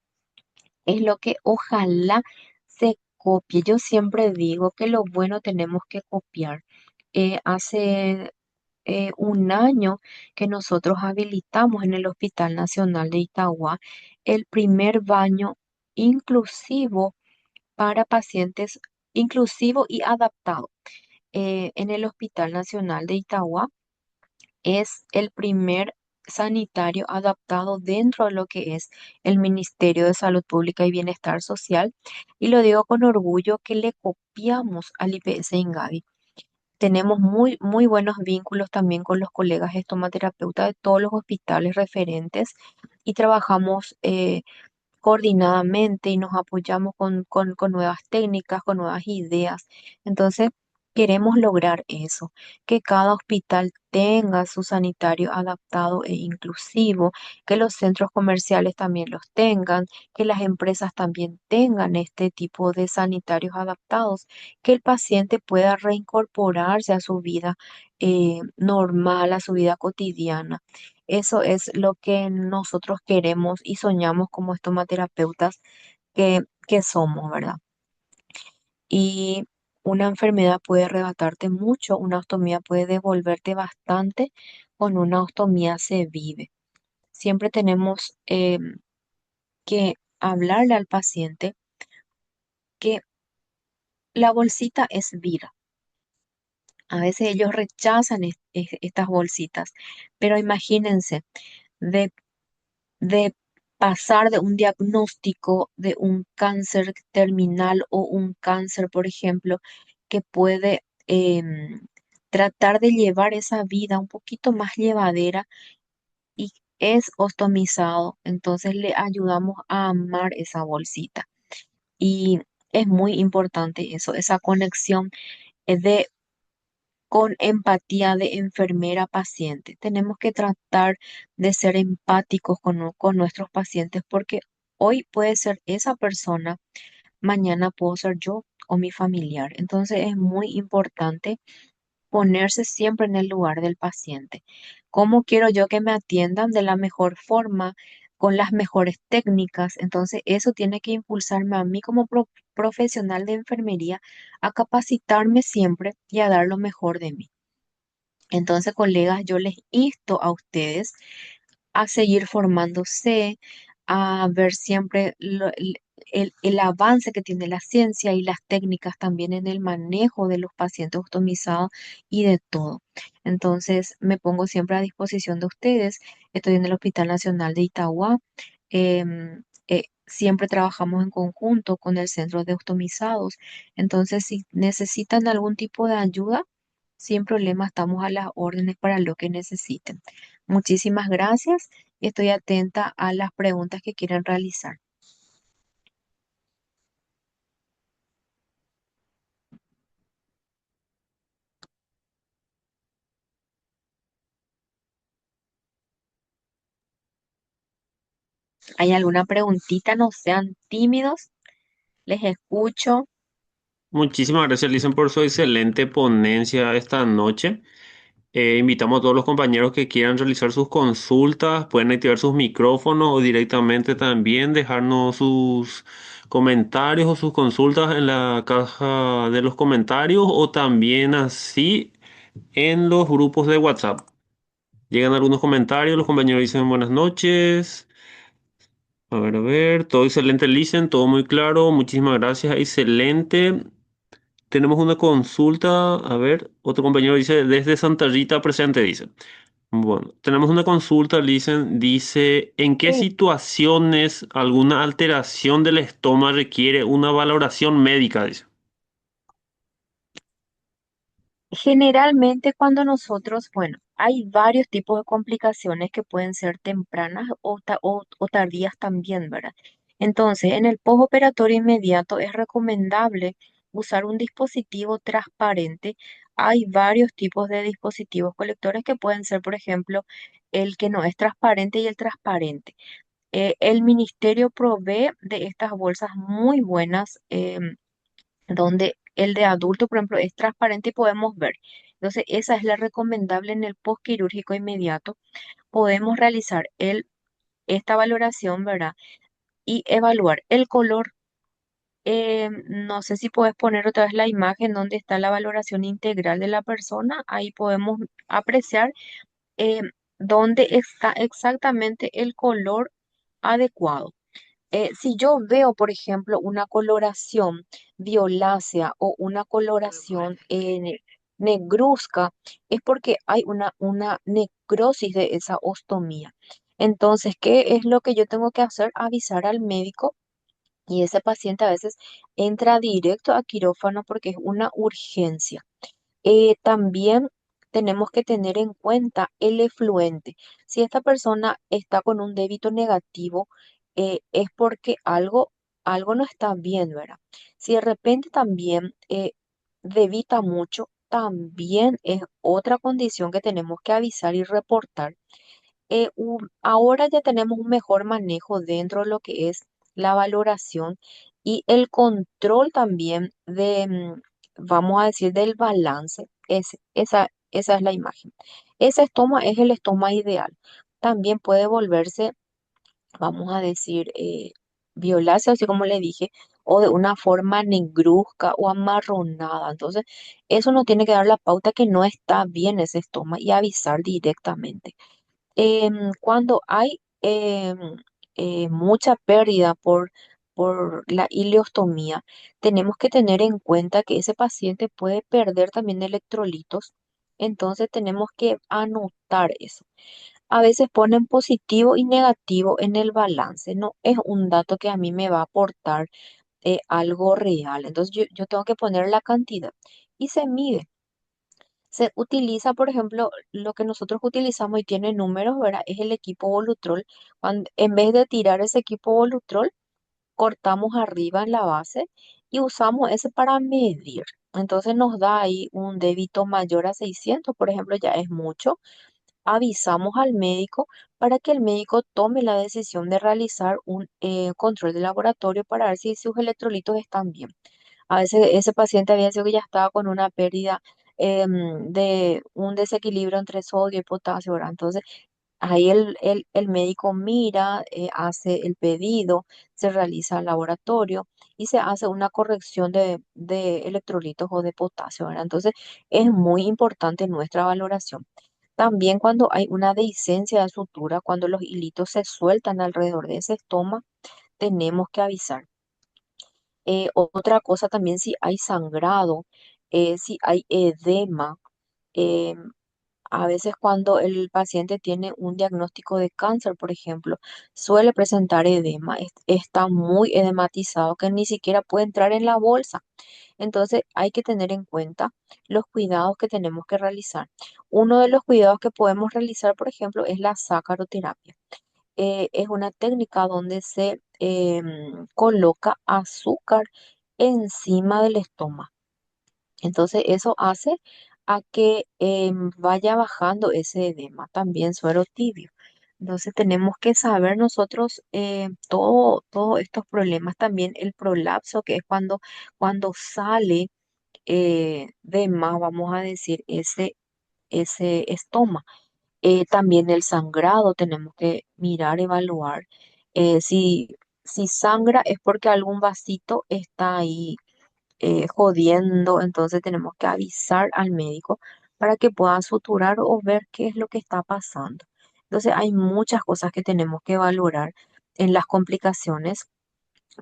es lo que ojalá se copie. Yo siempre digo que lo bueno tenemos que copiar. Hace un año que nosotros habilitamos en el Hospital Nacional de Itagua el primer baño inclusivo para pacientes, inclusivo y adaptado. En el Hospital Nacional de Itagua es el primer sanitario adaptado dentro de lo que es el Ministerio de Salud Pública y Bienestar Social. Y lo digo con orgullo que le copiamos al IPS Ingavi. Tenemos muy buenos vínculos también con los colegas estomaterapeutas de todos los hospitales referentes y trabajamos coordinadamente y nos apoyamos con nuevas técnicas, con nuevas ideas. Entonces, queremos lograr eso, que cada hospital tenga su sanitario adaptado e inclusivo, que los centros comerciales también los tengan, que las empresas también tengan este tipo de sanitarios adaptados, que el paciente pueda reincorporarse a su vida normal, a su vida cotidiana. Eso es lo que nosotros queremos y soñamos como estomaterapeutas que somos, ¿verdad? Y una enfermedad puede arrebatarte mucho, una ostomía puede devolverte bastante, con una ostomía se vive. Siempre tenemos que hablarle al paciente que la bolsita es vida. A veces ellos rechazan estas bolsitas, pero imagínense, de de pasar de un diagnóstico de un cáncer terminal o un cáncer, por ejemplo, que puede tratar de llevar esa vida un poquito más llevadera y es ostomizado, entonces le ayudamos a amar esa bolsita. Y es muy importante eso, esa conexión de con empatía de enfermera-paciente. Tenemos que tratar de ser empáticos con nuestros pacientes porque hoy puede ser esa persona, mañana puedo ser yo o mi familiar. Entonces es muy importante ponerse siempre en el lugar del paciente. ¿Cómo quiero yo que me atiendan de la mejor forma, con las mejores técnicas? Entonces eso tiene que impulsarme a mí como profesional de enfermería a capacitarme siempre y a dar lo mejor de mí. Entonces, colegas, yo les insto a ustedes a seguir formándose, a ver siempre el avance que tiene la ciencia y las técnicas también en el manejo de los pacientes ostomizados y de todo. Entonces, me pongo siempre a disposición de ustedes. Estoy en el Hospital Nacional de Itagua. Siempre trabajamos en conjunto con el Centro de Ostomizados. Entonces, si necesitan algún tipo de ayuda, sin problema, estamos a las órdenes para lo que necesiten. Muchísimas gracias y estoy atenta a las preguntas que quieran realizar. ¿Hay alguna preguntita? No sean tímidos, les escucho. Muchísimas gracias, Lisen, por su excelente ponencia esta noche. Invitamos a todos los compañeros que quieran realizar sus consultas, pueden activar sus micrófonos o directamente también dejarnos sus comentarios o sus consultas en la caja de los comentarios o también así en los grupos de WhatsApp. Llegan algunos comentarios, los compañeros dicen buenas noches. A ver, todo excelente, Listen, todo muy claro. Muchísimas gracias, excelente. Tenemos una consulta. A ver, otro compañero dice desde Santa Rita presente, dice. Bueno, tenemos una consulta, Lisen. Dice, ¿en qué Sí. situaciones alguna alteración del estómago requiere una valoración médica? Dice. Generalmente cuando nosotros, bueno, hay varios tipos de complicaciones que pueden ser tempranas o tardías también, ¿verdad? Entonces, en el postoperatorio inmediato es recomendable usar un dispositivo transparente. Hay varios tipos de dispositivos colectores que pueden ser, por ejemplo, el que no es transparente y el transparente. El ministerio provee de estas bolsas muy buenas, donde el de adulto, por ejemplo, es transparente y podemos ver. Entonces, esa es la recomendable en el postquirúrgico inmediato. Podemos realizar esta valoración, ¿verdad? Y evaluar el color. No sé si puedes poner otra vez la imagen donde está la valoración integral de la persona. Ahí podemos apreciar eh, dónde está exactamente el color adecuado. Si yo veo, por ejemplo, una coloración violácea o una coloración negruzca, es porque hay una necrosis de esa ostomía. Entonces, ¿qué es lo que yo tengo que hacer? Avisar al médico, y ese paciente a veces entra directo a quirófano porque es una urgencia. También tenemos que tener en cuenta el efluente. Si esta persona está con un débito negativo, es porque algo no está bien, ¿verdad? Si de repente también debita mucho, también es otra condición que tenemos que avisar y reportar. Ahora ya tenemos un mejor manejo dentro de lo que es la valoración y el control también vamos a decir, del balance. Esa es la imagen. Ese estoma es el estoma ideal. También puede volverse, vamos a decir, violáceo, así como le dije, o de una forma negruzca o amarronada. Entonces, eso nos tiene que dar la pauta que no está bien ese estoma y avisar directamente. Cuando hay mucha pérdida por la ileostomía, tenemos que tener en cuenta que ese paciente puede perder también electrolitos, entonces tenemos que anotar eso. A veces ponen positivo y negativo en el balance, no es un dato que a mí me va a aportar algo real, entonces yo tengo que poner la cantidad y se mide. Se utiliza, por ejemplo, lo que nosotros utilizamos y tiene números, ¿verdad? Es el equipo Volutrol. En vez de tirar ese equipo Volutrol, cortamos arriba en la base y usamos ese para medir. Entonces nos da ahí un débito mayor a 600, por ejemplo, ya es mucho. Avisamos al médico para que el médico tome la decisión de realizar un control de laboratorio para ver si sus electrolitos están bien. A veces ese paciente había sido que ya estaba con una pérdida de un desequilibrio entre sodio y potasio, ¿verdad? Entonces, ahí el médico mira, hace el pedido, se realiza el laboratorio y se hace una corrección de electrolitos o de potasio, ¿verdad? Entonces, es muy importante nuestra valoración. También cuando hay una dehiscencia de sutura, cuando los hilitos se sueltan alrededor de ese estoma, tenemos que avisar. Otra cosa también, si hay sangrado, si hay edema, eh, a veces cuando el paciente tiene un diagnóstico de cáncer, por ejemplo, suele presentar edema, está muy edematizado que ni siquiera puede entrar en la bolsa. Entonces hay que tener en cuenta los cuidados que tenemos que realizar. Uno de los cuidados que podemos realizar, por ejemplo, es la sacaroterapia. Es una técnica donde se coloca azúcar encima del estómago. Entonces eso hace a que vaya bajando ese edema, también suero tibio. Entonces tenemos que saber nosotros todos estos problemas, también el prolapso, que es cuando sale de más, vamos a decir, ese estoma. También el sangrado tenemos que mirar, evaluar. Si sangra es porque algún vasito está ahí jodiendo, entonces tenemos que avisar al médico para que pueda suturar o ver qué es lo que está pasando. Entonces hay muchas cosas que tenemos que valorar en las complicaciones.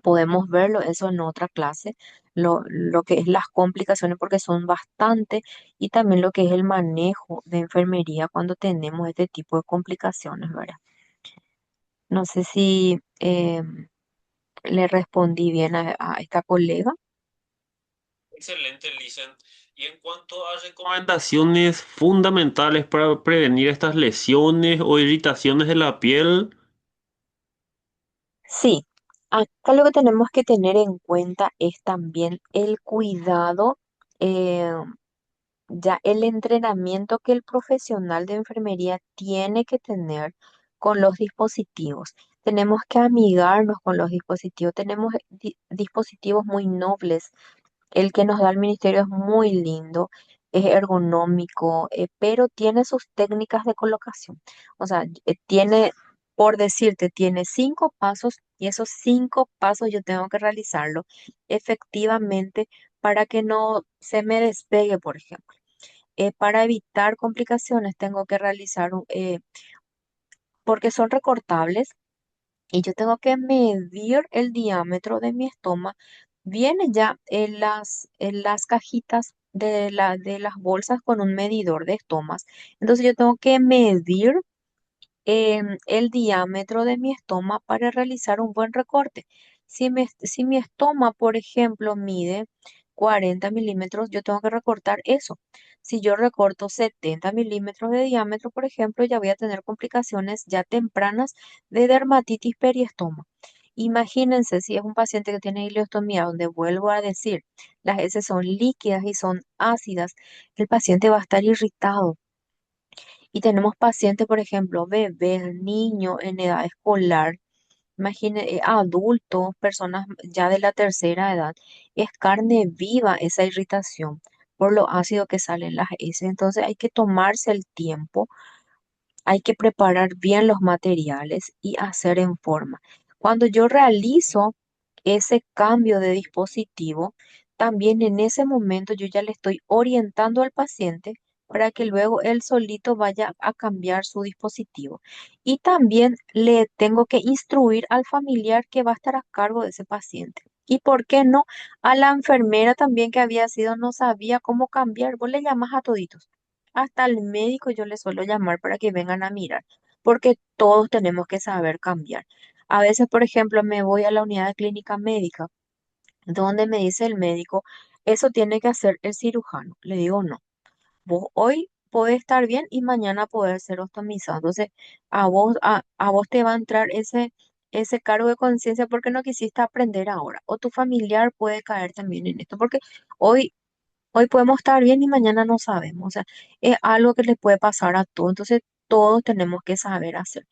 Podemos verlo eso en otra clase, lo que es las complicaciones, porque son bastante, y también lo que es el manejo de enfermería cuando tenemos este tipo de complicaciones, ¿verdad? No sé si le respondí bien a esta colega. Excelente, Licen. Y en cuanto a recomendaciones fundamentales para prevenir estas lesiones o irritaciones de la piel, Sí, acá lo que tenemos que tener en cuenta es también el cuidado, eh, ya el entrenamiento que el profesional de enfermería tiene que tener con los dispositivos. Tenemos que amigarnos con los dispositivos. Tenemos dispositivos muy nobles. El que nos da el ministerio es muy lindo, es ergonómico, pero tiene sus técnicas de colocación. O sea, tiene, por decirte, tiene 5 pasos, y esos 5 pasos yo tengo que realizarlo efectivamente para que no se me despegue, por ejemplo. Para evitar complicaciones tengo que realizar, porque son recortables, y yo tengo que medir el diámetro de mi estoma. Viene ya en las cajitas de las bolsas con un medidor de estomas. Entonces yo tengo que medir el diámetro de mi estoma para realizar un buen recorte. Si mi estoma, por ejemplo, mide 40 milímetros, yo tengo que recortar eso. Si yo recorto 70 milímetros de diámetro, por ejemplo, ya voy a tener complicaciones ya tempranas de dermatitis periestoma. Imagínense si es un paciente que tiene ileostomía, donde vuelvo a decir, las heces son líquidas y son ácidas, el paciente va a estar irritado. Y tenemos pacientes, por ejemplo, bebés, niños en edad escolar, adultos, personas ya de la tercera edad. Es carne viva esa irritación por lo ácido que salen las heces. Entonces hay que tomarse el tiempo, hay que preparar bien los materiales y hacer en forma. Cuando yo realizo ese cambio de dispositivo, también en ese momento yo ya le estoy orientando al paciente para que luego él solito vaya a cambiar su dispositivo. Y también le tengo que instruir al familiar que va a estar a cargo de ese paciente. Y por qué no, a la enfermera también que había sido, no sabía cómo cambiar. Vos le llamas a toditos. Hasta al médico yo le suelo llamar para que vengan a mirar, porque todos tenemos que saber cambiar. A veces, por ejemplo, me voy a la unidad de clínica médica, donde me dice el médico, eso tiene que hacer el cirujano. Le digo, no, vos hoy podés estar bien y mañana podés ser ostomizado. Entonces, a vos te va a entrar ese cargo de conciencia porque no quisiste aprender ahora. O tu familiar puede caer también en esto, porque hoy hoy podemos estar bien y mañana no sabemos. O sea, es algo que le puede pasar a todos. Entonces, todos tenemos que saber hacer.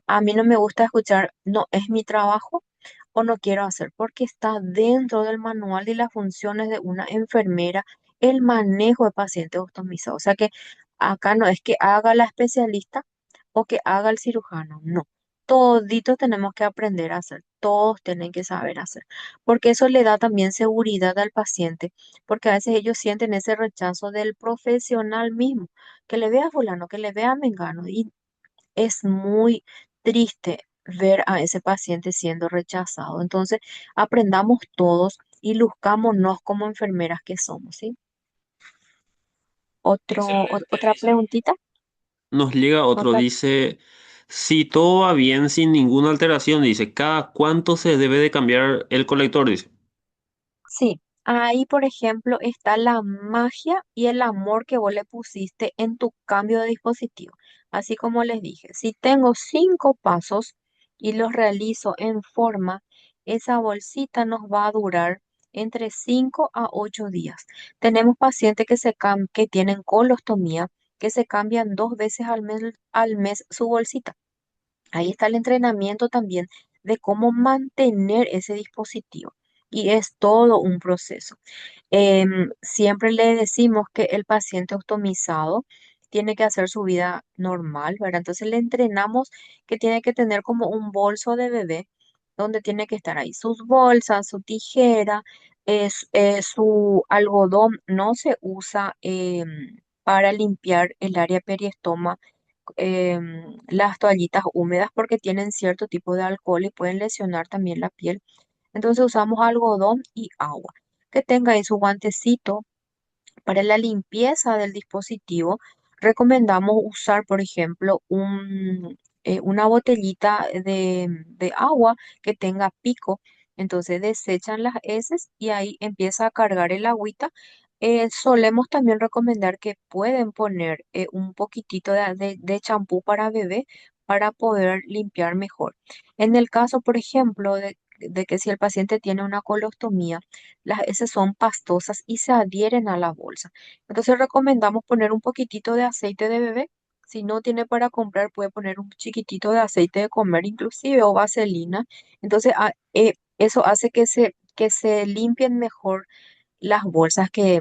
A mí no me gusta escuchar, no, es mi trabajo o no quiero hacer, porque está dentro del manual de las funciones de una enfermera el manejo de pacientes ostomizados. O sea que acá no es que haga la especialista o que haga el cirujano, no. Toditos tenemos que aprender a hacer, todos tienen que saber hacer, porque eso le da también seguridad al paciente, porque a veces ellos sienten ese rechazo del profesional mismo, que le vea a fulano, que le vea a mengano, y es muy triste ver a ese paciente siendo rechazado. Entonces, aprendamos todos y luzcámonos como enfermeras que somos, ¿sí? excelente, Otra Licen. preguntita, Nos llega otro, otra. dice, si todo va bien sin ninguna alteración, dice, ¿cada cuánto se debe de cambiar el colector? Dice. Sí, ahí por ejemplo está la magia y el amor que vos le pusiste en tu cambio de dispositivo. Así como les dije, si tengo 5 pasos y los realizo en forma, esa bolsita nos va a durar entre 5 a 8 días. Tenemos pacientes que tienen colostomía, que se cambian 2 veces al mes su bolsita. Ahí está el entrenamiento también de cómo mantener ese dispositivo. Y es todo un proceso. Siempre le decimos que el paciente optomizado tiene que hacer su vida normal, ¿verdad? Entonces le entrenamos que tiene que tener como un bolso de bebé donde tiene que estar ahí sus bolsas, su tijera, su algodón. No se usa para limpiar el área periestoma, las toallitas húmedas, porque tienen cierto tipo de alcohol y pueden lesionar también la piel. Entonces usamos algodón y agua. Que tenga ahí su guantecito. Para la limpieza del dispositivo, recomendamos usar, por ejemplo, una botellita de agua que tenga pico. Entonces desechan las heces y ahí empieza a cargar el agüita. Solemos también recomendar que pueden poner un poquitito de champú para bebé para poder limpiar mejor. En el caso, por ejemplo, de que si el paciente tiene una colostomía, las heces son pastosas y se adhieren a la bolsa. Entonces recomendamos poner un poquitito de aceite de bebé. Si no tiene para comprar, puede poner un chiquitito de aceite de comer inclusive o vaselina. Entonces eso hace que se limpien mejor las bolsas que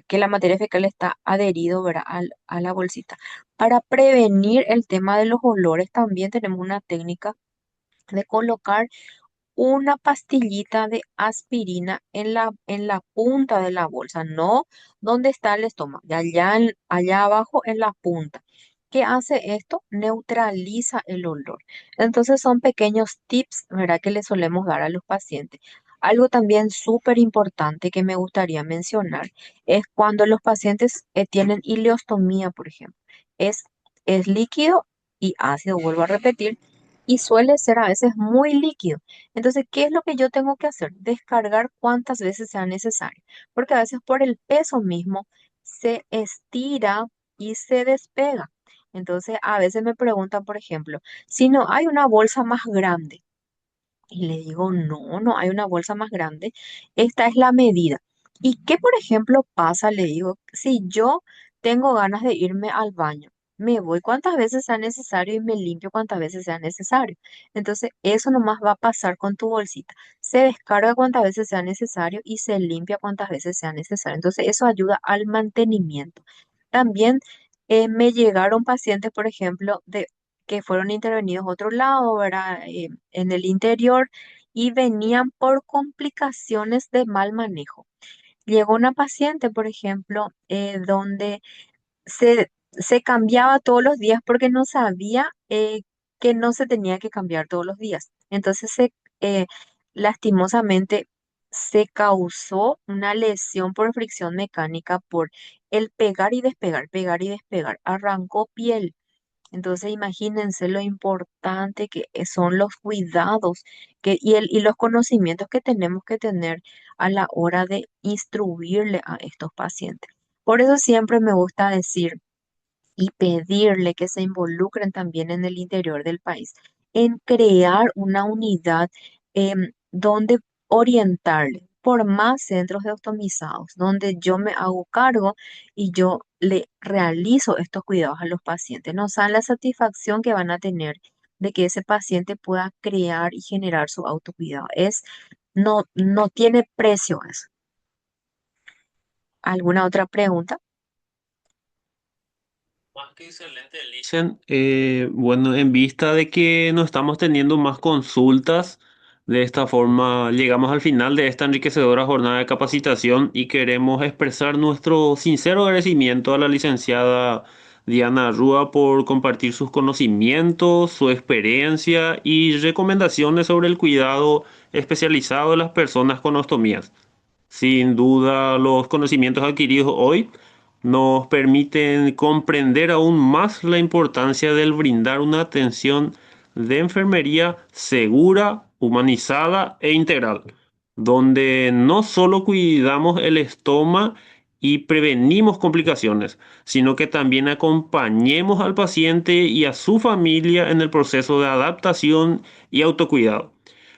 la materia fecal está adherido, ¿verdad? A la bolsita. Para prevenir el tema de los olores, también tenemos una técnica de colocar una pastillita de aspirina en la punta de la bolsa, no donde está el estómago, de allá, allá abajo en la punta. ¿Qué hace esto? Neutraliza el olor. Entonces son pequeños tips, ¿verdad? Que le solemos dar a los pacientes. Algo también súper importante que me gustaría mencionar es cuando los pacientes tienen ileostomía, por ejemplo. Es, es líquido y ácido, vuelvo a repetir, y suele ser a veces muy líquido. Entonces, ¿qué es lo que yo tengo que hacer? Descargar cuantas veces sea necesario, porque a veces por el peso mismo se estira y se despega. Entonces, a veces me preguntan, por ejemplo, si no hay una bolsa más grande, y le digo, no, no hay una bolsa más grande, esta es la medida. ¿Y qué, por ejemplo, pasa? Le digo, si yo tengo ganas de irme al baño, me voy cuantas veces sea necesario y me limpio cuantas veces sea necesario. Entonces, eso nomás va a pasar con tu bolsita. Se descarga cuantas veces sea necesario y se limpia cuantas veces sea necesario. Entonces, eso ayuda al mantenimiento. También me llegaron pacientes, por ejemplo, que fueron intervenidos a otro lado, ¿verdad? En el interior y venían por complicaciones de mal manejo. Llegó una paciente, por ejemplo, donde se cambiaba todos los días porque no sabía que no se tenía que cambiar todos los días. Entonces, eh, lastimosamente, se causó una lesión por fricción mecánica por el pegar y despegar, pegar y despegar. Arrancó piel. Entonces, imagínense lo importante que son los cuidados y los conocimientos que tenemos que tener a la hora de instruirle a estos pacientes. Por eso siempre me gusta decir y pedirle que se involucren también en el interior del país, en crear una unidad donde orientarle por más centros de optimizados, donde yo me hago cargo y yo le realizo estos cuidados a los pacientes. No saben la satisfacción que van a tener de que ese paciente pueda crear y generar su autocuidado. No tiene precio eso. ¿Alguna otra pregunta? Más que excelente, Licen. Bueno, en vista de que no estamos teniendo más consultas, de esta forma llegamos al final de esta enriquecedora jornada de capacitación y queremos expresar nuestro sincero agradecimiento a la licenciada Diana Rúa por compartir sus conocimientos, su experiencia y recomendaciones sobre el cuidado especializado de las personas con ostomías. Sin duda, los conocimientos adquiridos hoy nos permiten comprender aún más la importancia del brindar una atención de enfermería segura, humanizada e integral, donde no solo cuidamos el estómago y prevenimos complicaciones, sino que también acompañemos al paciente y a su familia en el proceso de adaptación y autocuidado.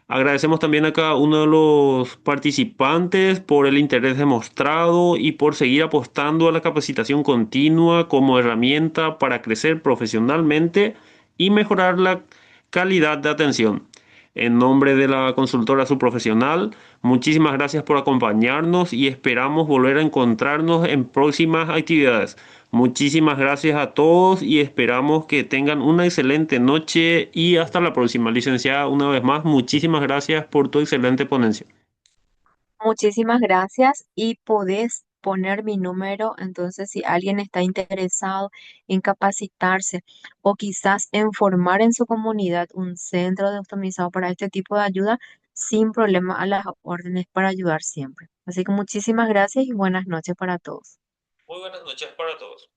Agradecemos también a cada uno de los participantes por el interés demostrado y por seguir apostando a la capacitación continua como herramienta para crecer profesionalmente y mejorar la calidad de atención. En nombre de la consultora subprofesional, muchísimas gracias por acompañarnos y esperamos volver a encontrarnos en próximas actividades. Muchísimas gracias a todos y esperamos que tengan una excelente noche y hasta la próxima. Licenciada, una vez más, muchísimas gracias por tu excelente ponencia. Muchísimas gracias y podés poner mi número, entonces si alguien está interesado en capacitarse o quizás en formar en su comunidad un centro de optimizado para este tipo de ayuda, sin problema a las órdenes para ayudar siempre. Así que muchísimas gracias y buenas noches para todos. Muy buenas noches para todos.